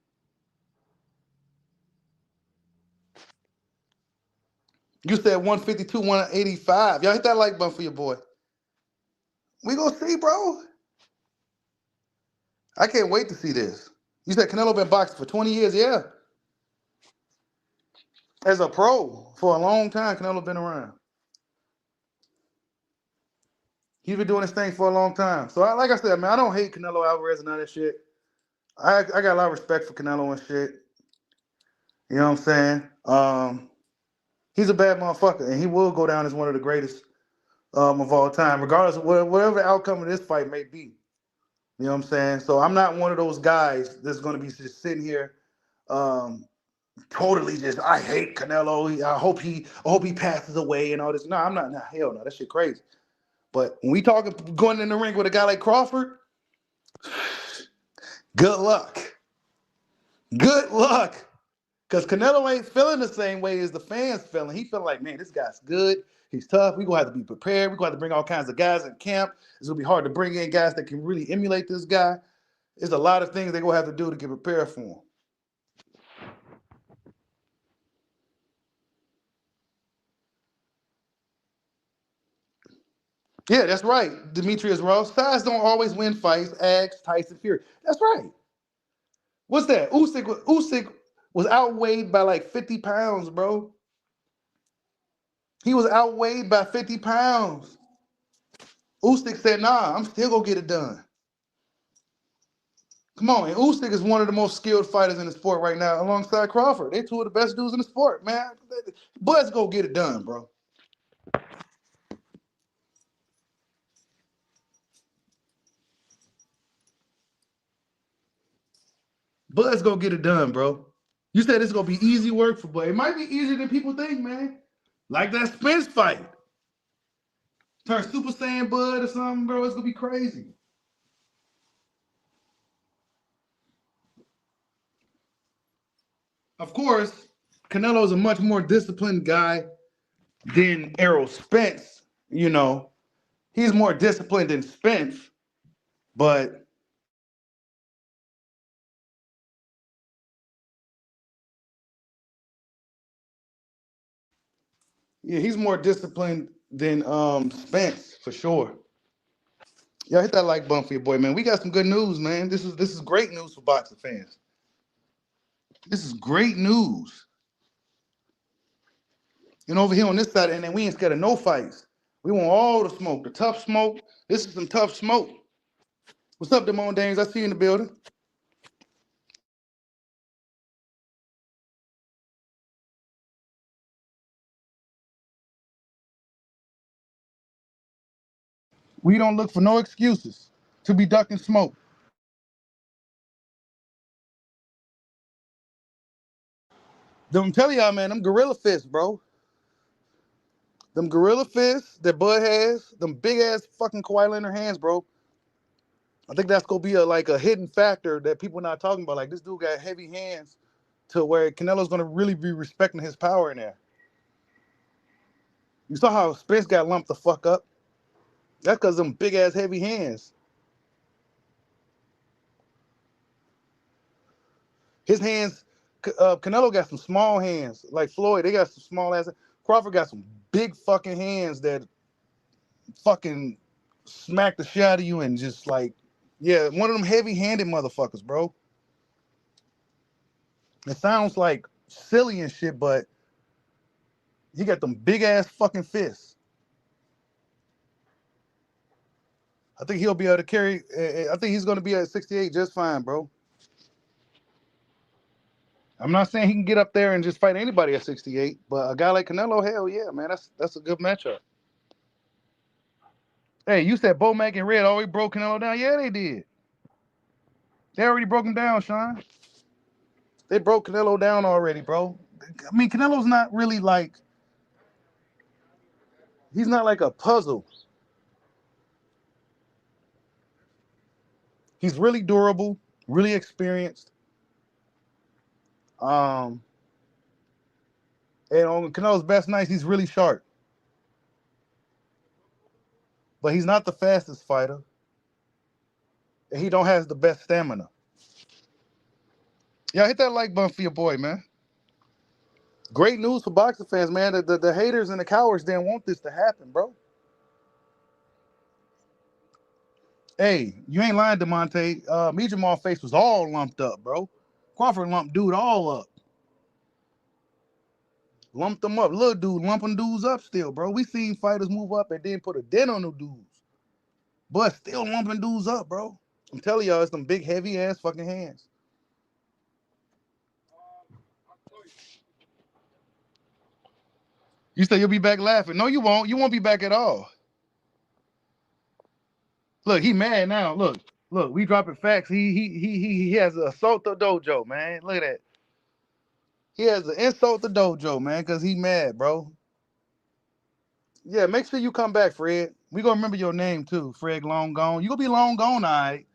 You said 152, 185. Y'all hit that like button for your boy. We gonna see, bro. I can't wait to see this. You said Canelo been boxing for 20 years, yeah. As a pro, for a long time, Canelo been around. He's been doing this thing for a long time. So, like I said, man, I don't hate Canelo Alvarez and none of that shit. I got a lot of respect for Canelo and shit. You know what I'm saying? He's a bad motherfucker, and he will go down as one of the greatest of all time, regardless of whatever the outcome of this fight may be. You know what I'm saying? So I'm not one of those guys that's going to be just sitting here totally just, I hate Canelo. I hope he passes away and all this. No, I'm not. Nah, hell no, that shit crazy. But when we talking going in the ring with a guy like Crawford, good luck. Good luck. Because Canelo ain't feeling the same way as the fans feeling. He feeling like, man, this guy's good. He's tough. We're going to have to be prepared. We're going to have to bring all kinds of guys in camp. It's going to be hard to bring in guys that can really emulate this guy. There's a lot of things they're going to have to do to get prepared for him. Yeah, that's right. Demetrius Ross. Size don't always win fights. Ask Tyson Fury. That's right. What's that? Usyk was outweighed by like 50 pounds, bro. He was outweighed by 50 pounds. Usyk said, nah, I'm still going to get it done. Come on, and Usyk is one of the most skilled fighters in the sport right now, alongside Crawford. They're two of the best dudes in the sport, man. Bud's go get it done, bro. Bud's go get it done, bro. You said it's gonna be easy work for Bud. It might be easier than people think, man. Like that Spence fight. Turn Super Saiyan Bud or something, bro. It's gonna be crazy. Of course, Canelo is a much more disciplined guy than Errol Spence. You know, he's more disciplined than Spence, but yeah, he's more disciplined than Spence for sure. Y'all hit that like button for your boy, man. We got some good news, man. This is great news for boxing fans. This is great news. And over here on this side, and then we ain't scared of no fights. We want all the smoke, the tough smoke. This is some tough smoke. What's up, Damone Dames? I see you in the building. We don't look for no excuses to be ducking smoke. I'm telling y'all, man, them gorilla fists, bro. Them gorilla fists that Bud has, them big ass fucking Kawhi Leonard hands, bro. I think that's gonna be a hidden factor that people not talking about. Like, this dude got heavy hands to where Canelo's gonna really be respecting his power in there. You saw how Spence got lumped the fuck up. That's because them big ass heavy hands. His hands, Canelo got some small hands. Like Floyd, they got some small ass. Crawford got some big fucking hands that fucking smack the shit out of you and just like, yeah, one of them heavy-handed motherfuckers, bro. It sounds like silly and shit, but he got them big ass fucking fists. I think he'll be able to carry. I think he's going to be at 68 just fine, bro. I'm not saying he can get up there and just fight anybody at 68, but a guy like Canelo, hell yeah, man, that's a good matchup. Hey, you said Bo Mack and Red already broke Canelo down? Yeah, they did. They already broke him down, Sean. They broke Canelo down already, bro. I mean, Canelo's not really like, he's not like a puzzle. He's really durable, really experienced. And on Canelo's best nights, he's really sharp. But he's not the fastest fighter. And he don't have the best stamina. Yeah, hit that like button for your boy, man. Great news for boxing fans, man. The haters and the cowards didn't want this to happen, bro. Hey, you ain't lying, DeMonte. Me Jamal's face was all lumped up, bro. Crawford lumped dude all up. Lumped them up. Little dude lumping dudes up still, bro. We seen fighters move up and then put a dent on the dudes. But still lumping dudes up, bro. I'm telling y'all, it's some big, heavy ass fucking hands. You say you'll be back laughing. No, you won't. You won't be back at all. Look, he mad now. Look, we dropping facts. He has an assault the dojo, man. Look at that. He has an insult the dojo, man, because he mad, bro. Yeah, make sure you come back, Fred. We gonna remember your name too, Fred Long Gone. You gonna be long gone, all right.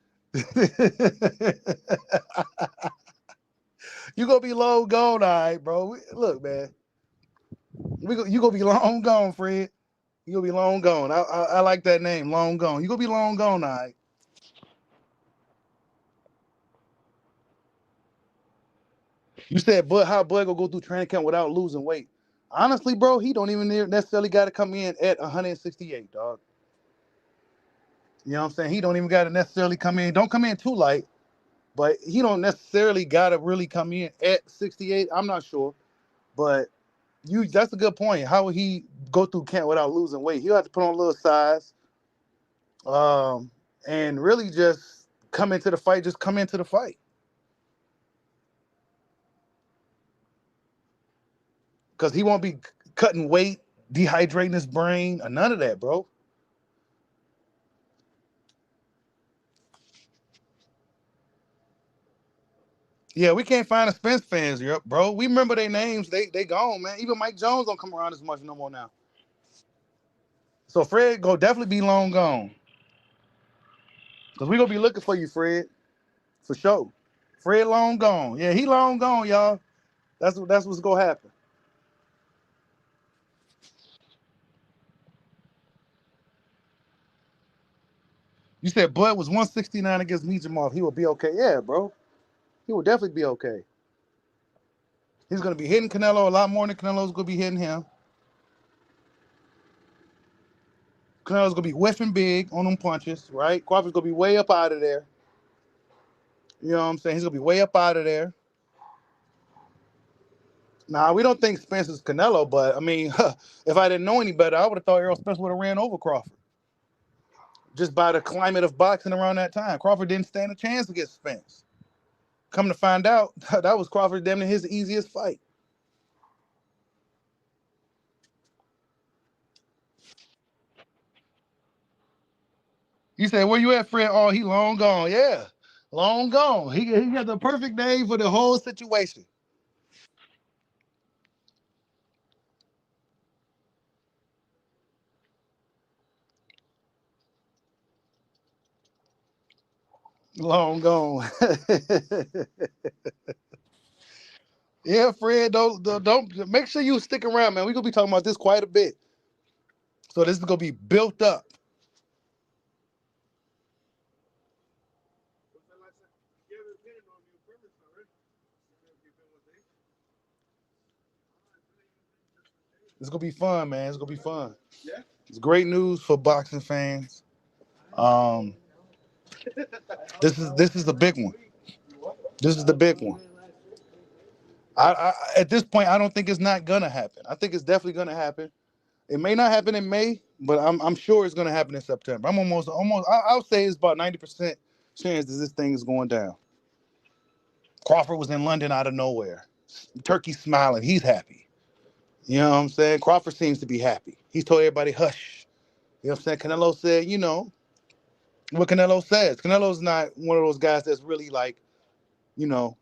You gonna be long gone, all right, bro. Look, man. You gonna be long gone, Fred. You gonna be long gone. I like that name, long gone. You gonna be long gone, all right. You said, but how Bud gonna go through training camp without losing weight? Honestly, bro, he don't even necessarily got to come in at 168, dog. You know what I'm saying? He don't even got to necessarily come in. Don't come in too light, but he don't necessarily got to really come in at 68. I'm not sure, but that's a good point. How would he go through camp without losing weight? He'll have to put on a little size, and really just come into the fight. Just come into the fight, because he won't be cutting weight, dehydrating his brain, or none of that, bro. Yeah, we can't find the Spence fans here, bro. We remember their names. They gone, man. Even Mike Jones don't come around as much no more now. So Fred go definitely be long gone. Cause we gonna be looking for you, Fred, for sure. Fred long gone. Yeah, he long gone, y'all. That's what's gonna happen. You said Bud was 169 against Mejamoff. He will be okay. Yeah, bro. He will definitely be okay. He's gonna be hitting Canelo a lot more than Canelo's gonna be hitting him. Canelo's gonna be whiffing big on them punches, right? Crawford's gonna be way up out of there. You know what I'm saying? He's gonna be way up out of there. Nah, we don't think Spence is Canelo, but I mean, if I didn't know any better, I would have thought Errol Spence would have ran over Crawford. Just by the climate of boxing around that time. Crawford didn't stand a chance against Spence. Come to find out, that was Crawford damn near his easiest fight. You said, where you at, Fred? Oh, he long gone. Yeah, long gone. He got the perfect name for the whole situation. Long gone. Yeah, Fred, don't make sure you stick around, man. We're gonna be talking about this quite a bit. So this is gonna be built up. It's gonna be fun, man. It's gonna be fun. It's great news for boxing fans. Um, this is the big one. This is the big one. I at this point, I don't think it's not gonna happen. I think it's definitely gonna happen. It may not happen in May, but I'm sure it's gonna happen in September. I'm almost. I'll say it's about 90% chance that this thing is going down. Crawford was in London out of nowhere. Turkey smiling. He's happy. You know what I'm saying? Crawford seems to be happy. He's told everybody hush. You know what I'm saying? Canelo said, what Canelo says. Canelo's not one of those guys that's really like, you know,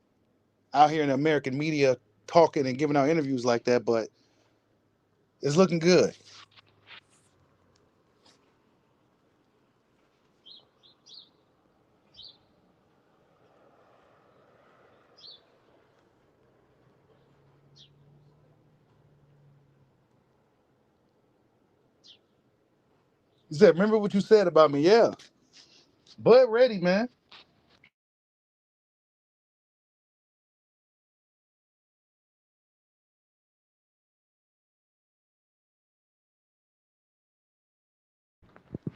out here in the American media talking and giving out interviews like that, but it's looking good. He said, remember what you said about me? Yeah. Bud ready, man.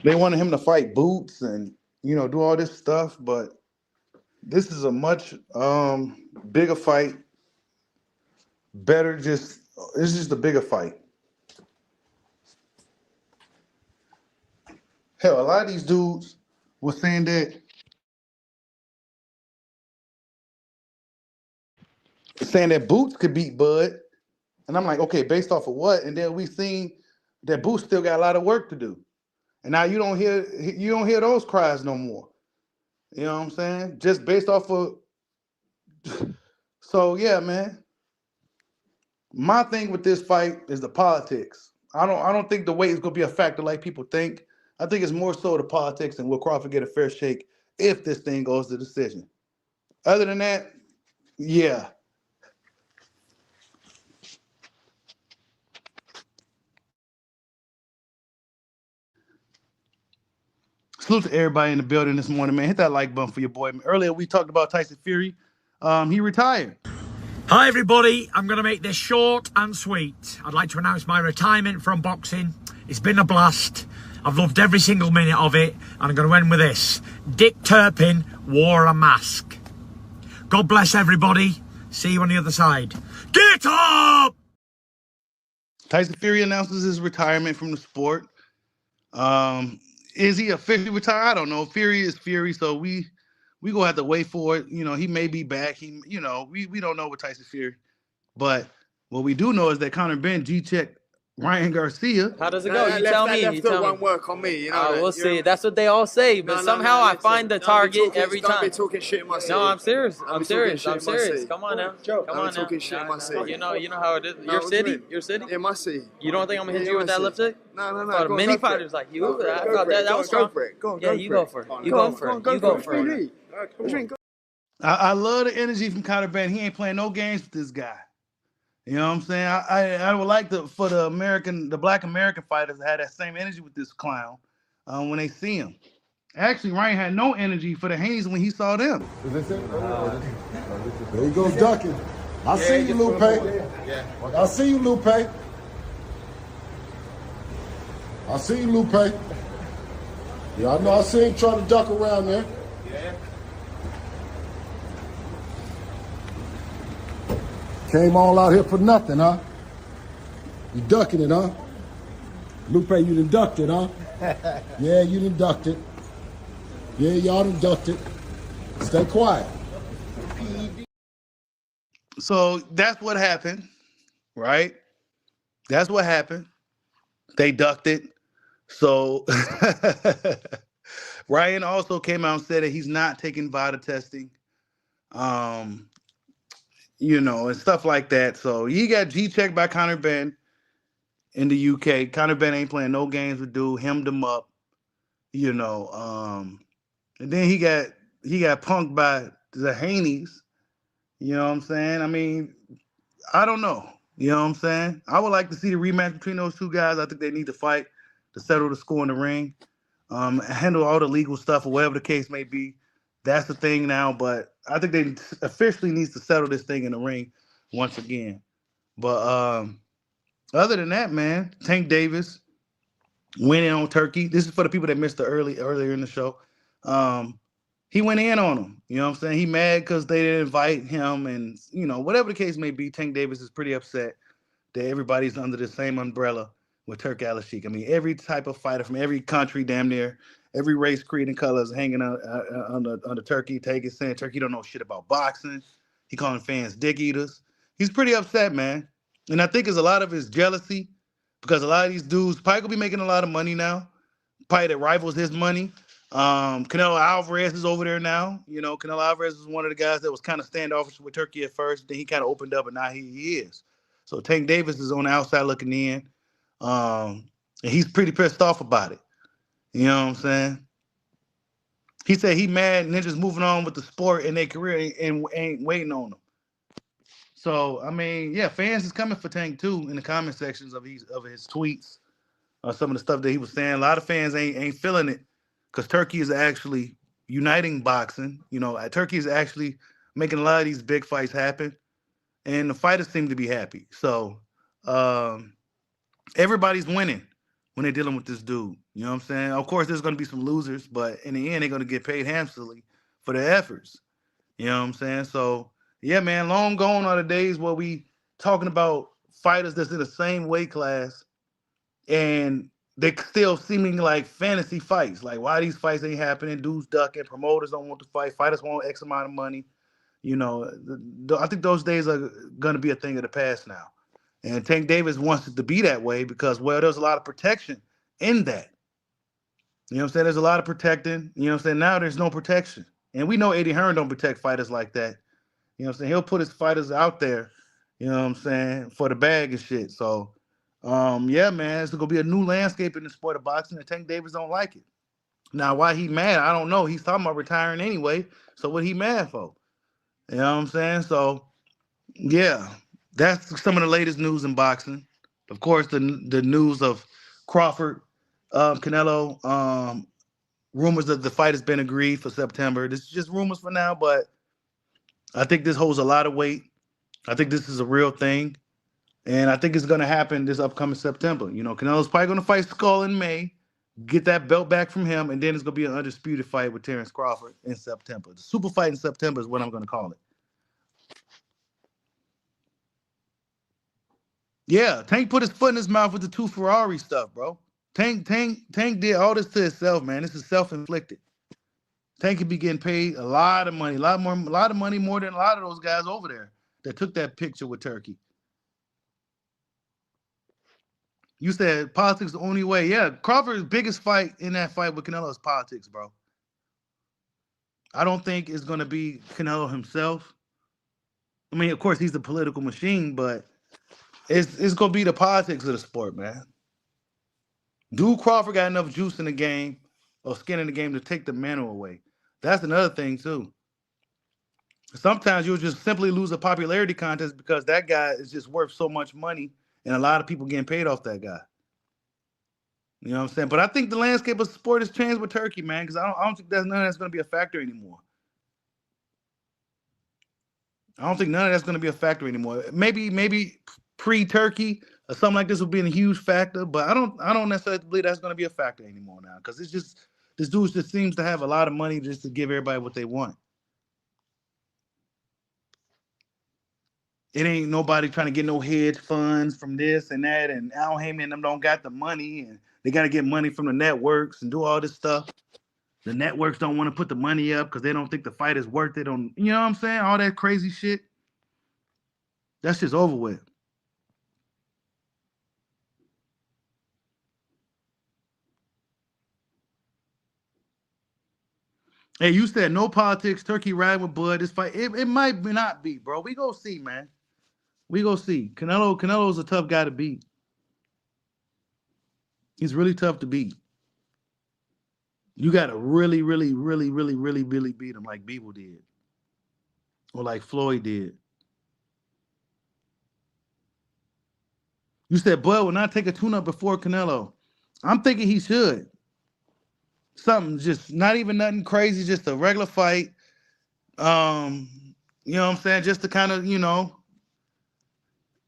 They wanted him to fight Boots and, do all this stuff, but this is a much bigger fight. It's just a bigger fight. Hell, a lot of these dudes were saying that Boots could beat Bud. And I'm like, okay, based off of what? And then we seen that Boots still got a lot of work to do. And now you don't hear those cries no more. You know what I'm saying? Just based off of so yeah, man. My thing with this fight is the politics. I don't think the weight is gonna be a factor like people think. I think it's more so the politics and will Crawford get a fair shake if this thing goes to decision. Other than that, yeah. Salute to everybody in the building this morning, man. Hit that like button for your boy. Earlier we talked about Tyson Fury. He retired. Hi everybody, I'm going to make this short and sweet. I'd like to announce my retirement from boxing. It's been a blast. I've loved every single minute of it, and I'm going to end with this. Dick Turpin wore a mask. God bless everybody. See you on the other side. Get up! Tyson Fury announces his retirement from the sport. Is he officially retired? I don't know. Fury is Fury, so we gonna have to wait for it. He may be back. We don't know with Tyson Fury, but what we do know is that Conor Benn G-checked Ryan Garcia. How does it go? You tell me. That won't work on me. We'll see. That's what they all say, but somehow I find the target every time. Don't be talking shit in my city. No, I'm serious. I'm serious. Come on now. Come on now. Talking shit in my city. You know how it is. Your city? Your city? Yeah, my city. You don't think I'm gonna hit you with that lipstick? No. For the mini fighters like you, I thought that was strong. Yeah, you go for it. You go for it. I love the energy from Conor Benn. He ain't playing no games with this guy. You know what I'm saying? I would like for the Black American fighters to have that same energy with this clown when they see him. Actually, Ryan had no energy for the Haynes when he saw them. There he goes ducking. I see you, Lupe. I see you, Lupe. I see you, Lupe. Yeah, I know I see him trying to duck around there. Came all out here for nothing, huh? You ducking it, huh? Lupe, you done ducked it, huh? Yeah, you done ducked it. Yeah, y'all done ducked it. Stay quiet. So that's what happened, right? That's what happened. They ducked it. So Ryan also came out and said that he's not taking VADA testing. And stuff like that. So he got G-checked by Conor Benn in the UK. Conor Benn ain't playing no games with dude, hemmed him up, and then he got punked by the Haney's. You know what I'm saying? I mean, I don't know. You know what I'm saying? I would like to see the rematch between those two guys. I think they need to fight to settle the score in the ring, handle all the legal stuff or whatever the case may be. That's the thing now, but I think they officially needs to settle this thing in the ring once again. But other than that, man, Tank Davis went in on Turki. This is for the people that missed earlier in the show. He went in on him. You know what I'm saying? He mad because they didn't invite him, and whatever the case may be, Tank Davis is pretty upset that everybody's under the same umbrella with Turki Alalshikh. I mean, every type of fighter from every country, damn near every race, creed, and color is hanging out under Turki. Tank is saying Turki don't know shit about boxing. He calling fans dick eaters. He's pretty upset, man. And I think it's a lot of his jealousy because a lot of these dudes probably gonna be making a lot of money now. Probably that rivals his money. Canelo Alvarez is over there now. Canelo Alvarez is one of the guys that was kind of standoffish with Turki at first. Then he kind of opened up, and now he is. So Tank Davis is on the outside looking in. And he's pretty pissed off about it. You know what I'm saying? He said he mad ninjas moving on with the sport and their career and ain't waiting on them. So, I mean, yeah, fans is coming for Tank too in the comment sections of his tweets. Some of the stuff that he was saying. A lot of fans ain't feeling it because Turki is actually uniting boxing. Turki is actually making a lot of these big fights happen. And the fighters seem to be happy. So, everybody's winning. when they're dealing with this dude. You know what I'm saying? Of course, there's going to be some losers, but in the end, they're going to get paid handsomely for their efforts. You know what I'm saying? So, yeah, man, long gone are the days where we talking about fighters that's in the same weight class and they still seeming like fantasy fights. Like, why these fights ain't happening? Dudes ducking, promoters don't want to fight, fighters want X amount of money. You know, I think those days are going to be a thing of the past now. And Tank Davis wants it to be that way because, well, there's a lot of protection in that. You know what I'm saying? There's a lot of protecting. You know what I'm saying? Now there's no protection. And we know Eddie Hearn don't protect fighters like that. You know what I'm saying? He'll put his fighters out there, you know what I'm saying, for the bag and shit. So, yeah, man, it's going to be a new landscape in the sport of boxing, and Tank Davis don't like it. Now, why he mad, I don't know. He's talking about retiring anyway, so what he mad for? You know what I'm saying? So, yeah, that's some of the latest news in boxing. Of course, the news of Crawford, Canelo, rumors that the fight has been agreed for September. This is just rumors for now, but I think this holds a lot of weight. I think this is a real thing, and I think it's going to happen this upcoming September. You know, Canelo's probably going to fight Skull in May, get that belt back from him, and then it's going to be an undisputed fight with Terrence Crawford in September. The super fight in September is what I'm going to call it. Yeah, Tank put his foot in his mouth with the two Ferrari stuff, bro. Tank did all this to himself, man. This is self-inflicted. Tank could be getting paid a lot of money, a lot of money more than a lot of those guys over there that took that picture with Turki. You said politics the only way. Yeah, Crawford's biggest fight in that fight with Canelo is politics, bro. I don't think it's going to be Canelo himself. I mean, of course, he's the political machine, but it's going to be the politics of the sport, man. Dude Crawford got enough juice in the game or skin in the game to take the mantle away. That's another thing, too. Sometimes you'll just simply lose a popularity contest because that guy is just worth so much money and a lot of people getting paid off that guy. You know what I'm saying? But I think the landscape of sport has changed with Turki, man, because I don't think none of that's going to be a factor anymore. I don't think none of that's going to be a factor anymore. Maybe pre-Turki or something like this will be a huge factor, but I don't necessarily believe that's going to be a factor anymore now because it's just this dude just seems to have a lot of money just to give everybody what they want. It ain't nobody trying to get no hedge funds from this and that, and Al Heyman and them don't got the money, and they got to get money from the networks and do all this stuff. The networks don't want to put the money up because they don't think the fight is worth it. You know what I'm saying? All that crazy shit. That's just over with. Hey, you said no politics, Turki riding with Bud. This fight, it might not be, bro. We go see, man. We go see. Canelo's a tough guy to beat. He's really tough to beat. You got to really, really, really, really, really, really beat him like Beeble did. Or like Floyd did. You said Bud will not take a tune-up before Canelo. I'm thinking he should. Something just not even nothing crazy, just a regular fight. You know what I'm saying? Just to kind of,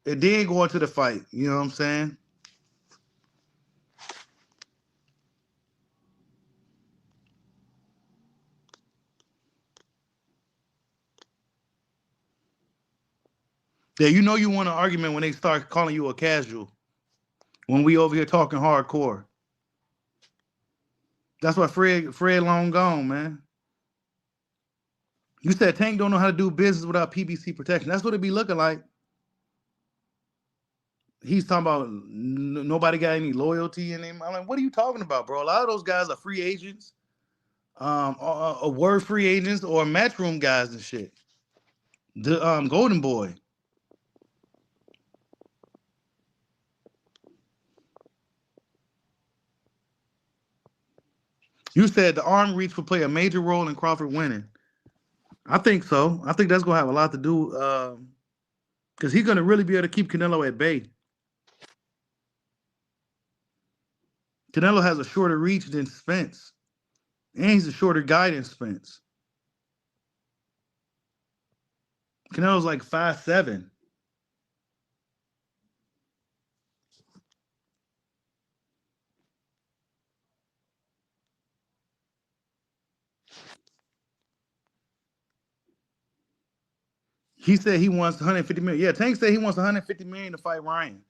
it did go into the fight. You know what I'm saying? Yeah, you know you want an argument when they start calling you a casual. When we over here talking hardcore. That's why Fred long gone, man. You said Tank don't know how to do business without PBC protection. That's what it be looking like. He's talking about nobody got any loyalty in him. I'm like, what are you talking about, bro? A lot of those guys are free agents, word free agents, or matchroom guys and shit. The Golden Boy. You said the arm reach will play a major role in Crawford winning. I think so. I think that's gonna have a lot to do because he's gonna really be able to keep Canelo at bay. Canelo has a shorter reach than Spence, and he's a shorter guy than Spence. Canelo's like 5'7". He said he wants 150 million. Yeah, Tank said he wants 150 million to fight Ryan.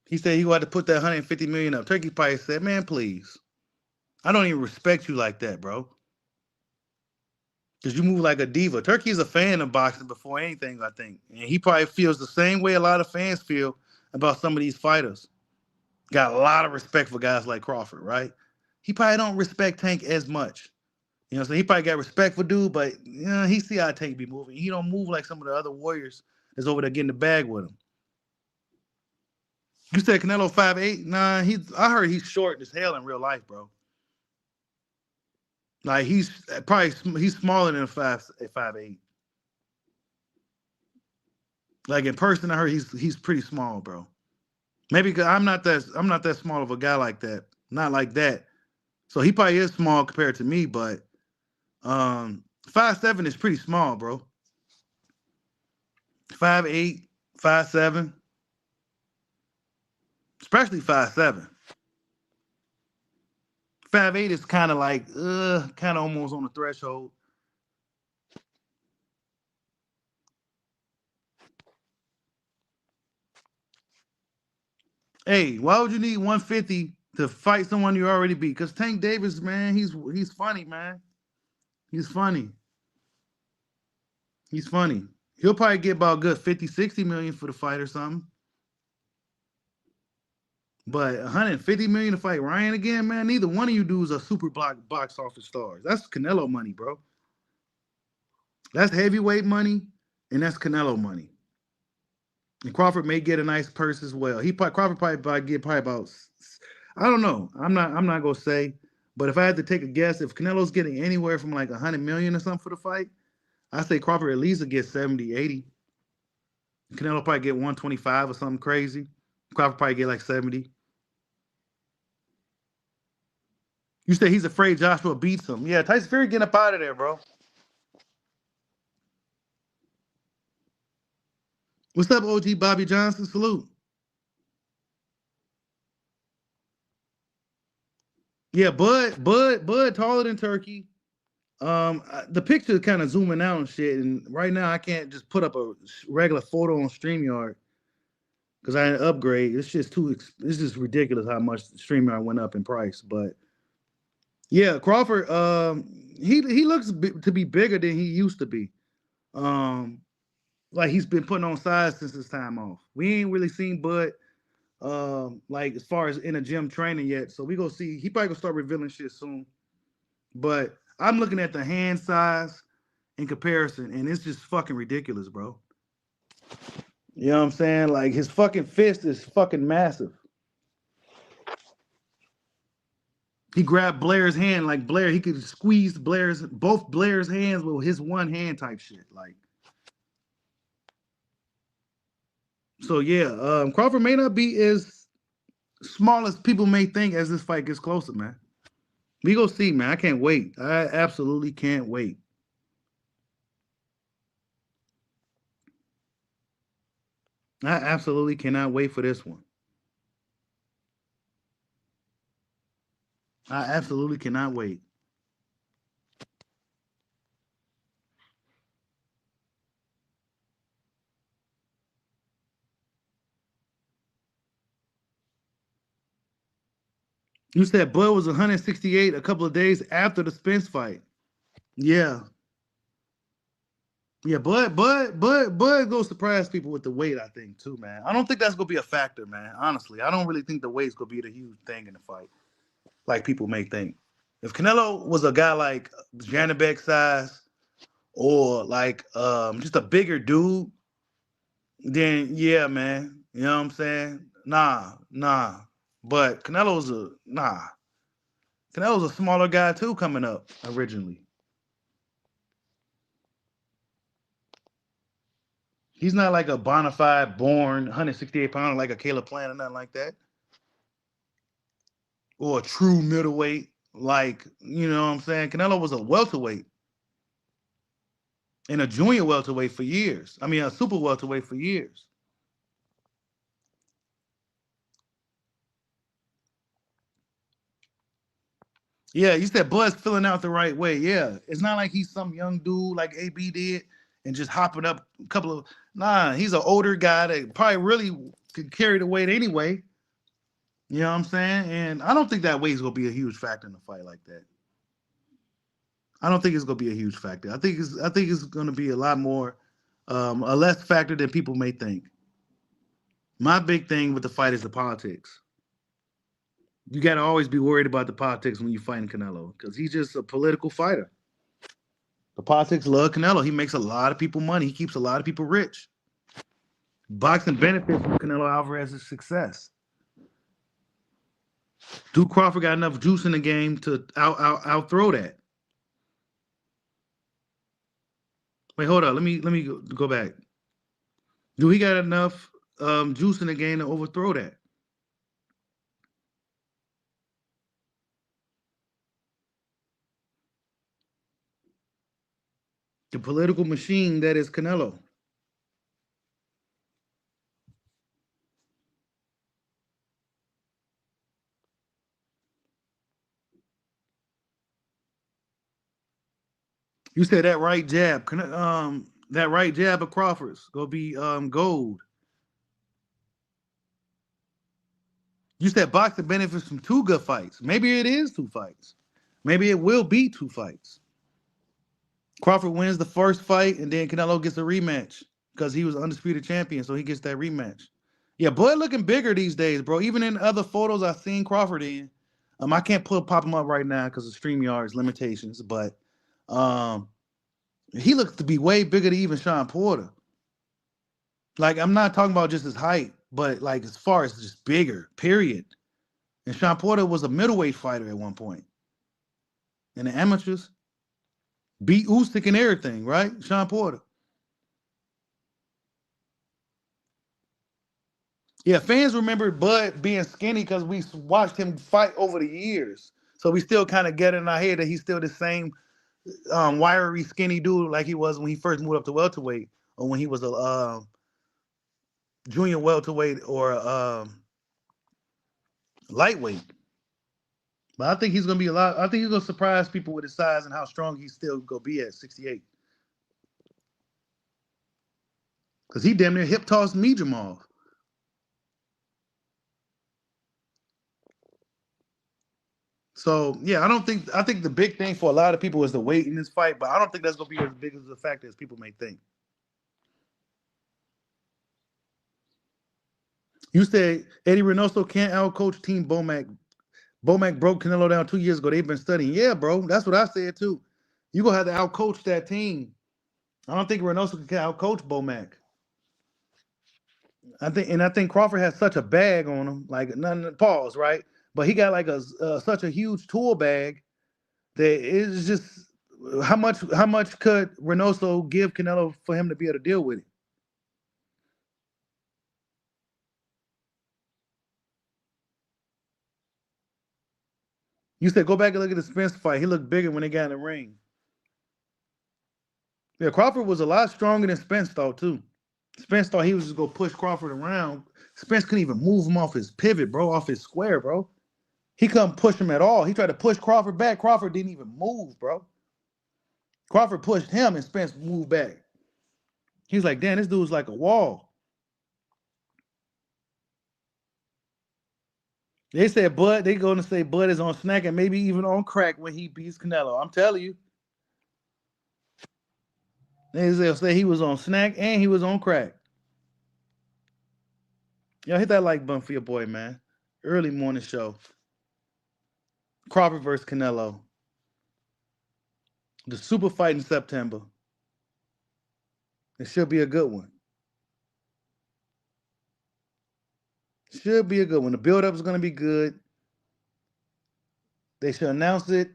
He said he had to put that 150 million up. Turki probably said, man, please. I don't even respect you like that, bro. Because you move like a diva. Turki's a fan of boxing before anything, I think. And he probably feels the same way a lot of fans feel about some of these fighters. Got a lot of respect for guys like Crawford, right? He probably don't respect Tank as much. You know what I'm saying? He probably got respect for dude, but he see how Tank be moving. He don't move like some of the other warriors that's over there getting the bag with him. You said Canelo 5'8"? Nah, I heard he's short as hell in real life, bro. Like he's smaller than a 5'8". Like in person, I heard he's pretty small, bro. Maybe because I'm not that small of a guy like that. Not like that. So he probably is small compared to me, but 5'7" is pretty small, bro. 5'8", 5'7", especially 5'7". 5'8" is kind of like kind of almost on the threshold. Hey, why would you need 150 to fight someone you already beat? Because Tank Davis, man, he's funny, man. He's funny. He's funny. He'll probably get about a good 50, 60 million for the fight or something. But 150 million to fight Ryan again, man, neither one of you dudes are super box office stars. That's Canelo money, bro. That's heavyweight money, and that's Canelo money. And Crawford may get a nice purse as well. Crawford probably get about, I don't know. I'm not gonna say, but if I had to take a guess, if Canelo's getting anywhere from like 100 million or something for the fight, I say Crawford at least will get 70, 80. Canelo probably get 125 or something crazy. Crawford probably get like 70. You say he's afraid Joshua beats him. Yeah, Tyson Fury getting up out of there, bro. What's up, OG Bobby Johnson? Salute. Yeah, Bud taller than Turki. The picture is kind of zooming out and shit, and right now I can't just put up a regular photo on StreamYard because I had to upgrade. It's just ridiculous how much StreamYard went up in price. But yeah, Crawford, he looks to be bigger than he used to be. Like he's been putting on size since his time off. We ain't really seen Bud like as far as in a gym training yet. So we gonna see. He probably gonna start revealing shit soon. But I'm looking at the hand size in comparison, and it's just fucking ridiculous, bro. You know what I'm saying? Like his fucking fist is fucking massive. He grabbed Blair's hand like Blair. He could squeeze both Blair's hands with his one hand type shit. Like, so yeah, Crawford may not be as small as people may think as this fight gets closer, man. We go see, man. I can't wait. I absolutely can't wait. I absolutely cannot wait for this one. I absolutely cannot wait. You said Bud was 168 a couple of days after the Spence fight. Yeah. Yeah, Bud go surprise people with the weight, I think, too, man. I don't think that's gonna be a factor, man. Honestly, I don't really think the weight's gonna be the huge thing in the fight, like people may think. If Canelo was a guy like Janabek size or like just a bigger dude, then yeah, man. You know what I'm saying? Nah. But Canelo's a smaller guy too coming up originally. He's not like a bona fide born 168 pounder like a Caleb Plant or nothing like that. Or a true middleweight, like, you know what I'm saying? Canelo was a welterweight and a junior welterweight for years. I mean, a super welterweight for years. Yeah, you said Bud's filling out the right way. Yeah, it's not like he's some young dude like AB did and just hopping up a couple of. Nah, he's an older guy that probably really could carry the weight anyway. You know what I'm saying? And I don't think that weight's gonna be a huge factor in a fight like that. I don't think it's gonna be a huge factor. I think it's gonna be a lot more, a less factor than people may think. My big thing with the fight is the politics. You got to always be worried about the politics when you fighting Canelo because he's just a political fighter. The politics love Canelo. He makes a lot of people money. He keeps a lot of people rich. Boxing benefits from Canelo Alvarez's success. Duke Crawford got enough juice in the game to outthrow that. Wait, hold on. Let me go back. Do he got enough juice in the game to overthrow that? The political machine that is Canelo. You said that right jab. That right jab of Crawford's gonna be gold. You said boxing benefits from 2 good fights. Maybe it is 2 fights. Maybe it will be 2 fights. Crawford wins the first fight, and then Canelo gets a rematch because he was undisputed champion, so he gets that rematch. Yeah, boy, looking bigger these days, bro. Even in other photos I've seen Crawford in, I can't pop him up right now because of StreamYard's limitations, but um, he looks to be way bigger than even Sean Porter. Like, I'm not talking about just his height, but like as far as just bigger, period. And Sean Porter was a middleweight fighter at one point in the amateurs. Beat Usyk and everything, right? Sean Porter. Yeah, fans remember Bud being skinny because we watched him fight over the years. So we still kind of get in our head that he's still the same wiry, skinny dude like he was when he first moved up to welterweight or when he was a junior welterweight or lightweight. But I think he's gonna be a lot. I think he's gonna surprise people with his size and how strong he's still gonna be at 68. Because he damn near hip tossed me, Jamal. So yeah, I think the big thing for a lot of people is the weight in this fight, but I don't think that's gonna be as big as a factor as people may think. You said Eddie Reynoso can't outcoach Team Bomac. Bomac broke Canelo down 2 years ago. They've been studying. Yeah, bro. That's what I said too. You're gonna have to outcoach that team. I don't think Reynoso can outcoach Bomac. I think Crawford has such a bag on him, like none pause, right? But he got like such a huge tool bag that it's just how much could Reynoso give Canelo for him to be able to deal with it? You said go back and look at the Spence fight. He looked bigger when they got in the ring. Yeah, Crawford was a lot stronger than Spence thought too. Spence thought he was just gonna push Crawford around. Spence couldn't even move him off his pivot, bro, off his square, bro. He couldn't push him at all. He tried to push Crawford back. Crawford didn't even move, bro. Crawford pushed him and Spence moved back. He was like, damn, this dude's like a wall. They said Bud, they going to say Bud is on snack and maybe even on crack when he beats Canelo. I'm telling you. They say he was on snack and he was on crack. Yo, hit that like button for your boy, man. Early morning show. Crawford versus Canelo. The super fight in September. It should be a good one. Should be a good one. The build-up is going to be good. They should announce it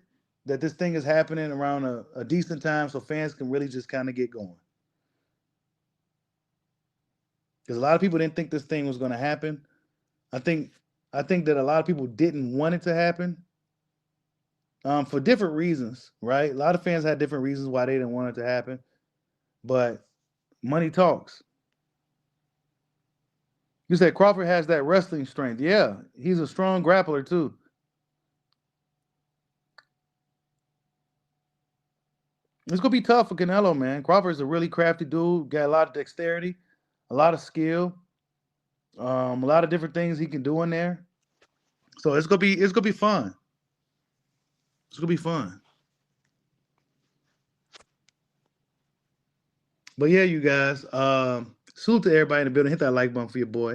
that this thing is happening around a decent time so fans can really just kind of get going. Because a lot of people didn't think this thing was going to happen. I think that a lot of people didn't want it to happen for different reasons, right? A lot of fans had different reasons why they didn't want it to happen. But money talks. You said Crawford has that wrestling strength. Yeah, he's a strong grappler too. It's gonna be tough for Canelo, man. Crawford's a really crafty dude. Got a lot of dexterity, a lot of skill, a lot of different things he can do in there. So it's gonna be fun. It's gonna be fun. But yeah, you guys. Salute to everybody in the building. Hit that like button for your boy.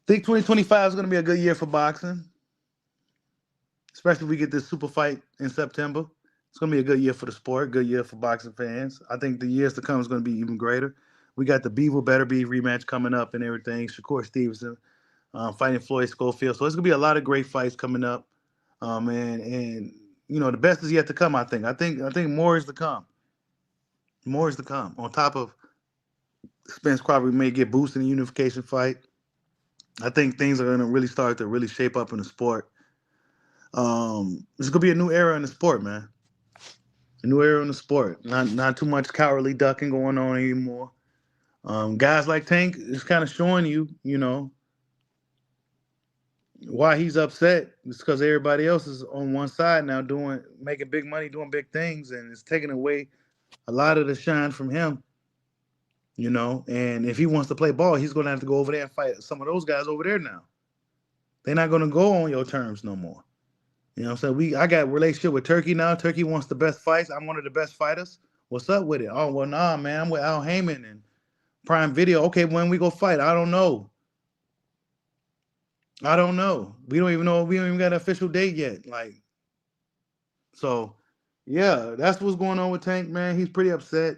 Think 2025 is gonna be a good year for boxing, especially if we get this super fight in September. It's going to be a good year for the sport, good year for boxing fans. I think the years to come is going to be even greater. We got the Beaver Better Be rematch coming up and everything. Shakur Stevenson fighting Floyd Schofield. So it's going to be a lot of great fights coming up. And you know, the best is yet to come, I think. I think more is to come. More is to come. On top of Spence Crawford may get boosted in the unification fight. I think things are going to really start to really shape up in the sport. It's going to be a new era in the sport, man. A new era in the sport. Not too much cowardly ducking going on anymore. Guys like Tank is kind of showing you, you know, why he's upset. It's because everybody else is on one side now making big money, doing big things, and it's taking away a lot of the shine from him. You know, and if he wants to play ball, he's going to have to go over there and fight some of those guys over there now. They're not going to go on your terms no more. You know what I'm saying? I got a relationship with Turki now. Turki wants the best fights. I'm one of the best fighters. What's up with it? Oh, well, nah, man. I'm with Al Heyman and Prime Video. Okay, when we go fight? I don't know. We don't even know. We don't even got an official date yet. So, yeah, that's what's going on with Tank, man. He's pretty upset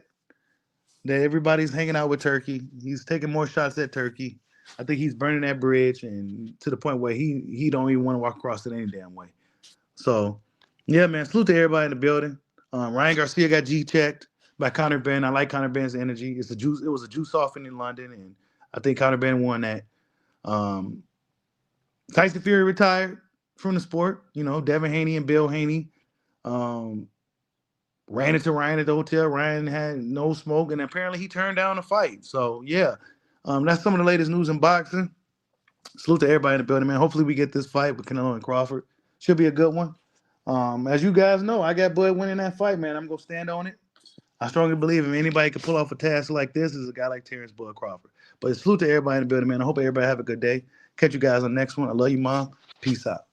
that everybody's hanging out with Turki. He's taking more shots at Turki. I think he's burning that bridge and to the point where he don't even want to walk across it any damn way. So, yeah, man, salute to everybody in the building. Ryan Garcia got G-checked by Conor Benn. I like Conor Benn's energy. It was a juice off in London, and I think Conor Benn won that. Tyson Fury retired from the sport. You know, Devin Haney and Bill Haney ran into Ryan at the hotel. Ryan had no smoke, and apparently he turned down the fight. So, yeah, that's some of the latest news in boxing. Salute to everybody in the building, man. Hopefully we get this fight with Canelo and Crawford. Should be a good one. As you guys know, I got Bud winning that fight, man. I'm going to stand on it. I strongly believe if anybody can pull off a task like this, is a guy like Terrence Bud Crawford. But salute to everybody in the building, man. I hope everybody have a good day. Catch you guys on the next one. I love you, Mom. Peace out.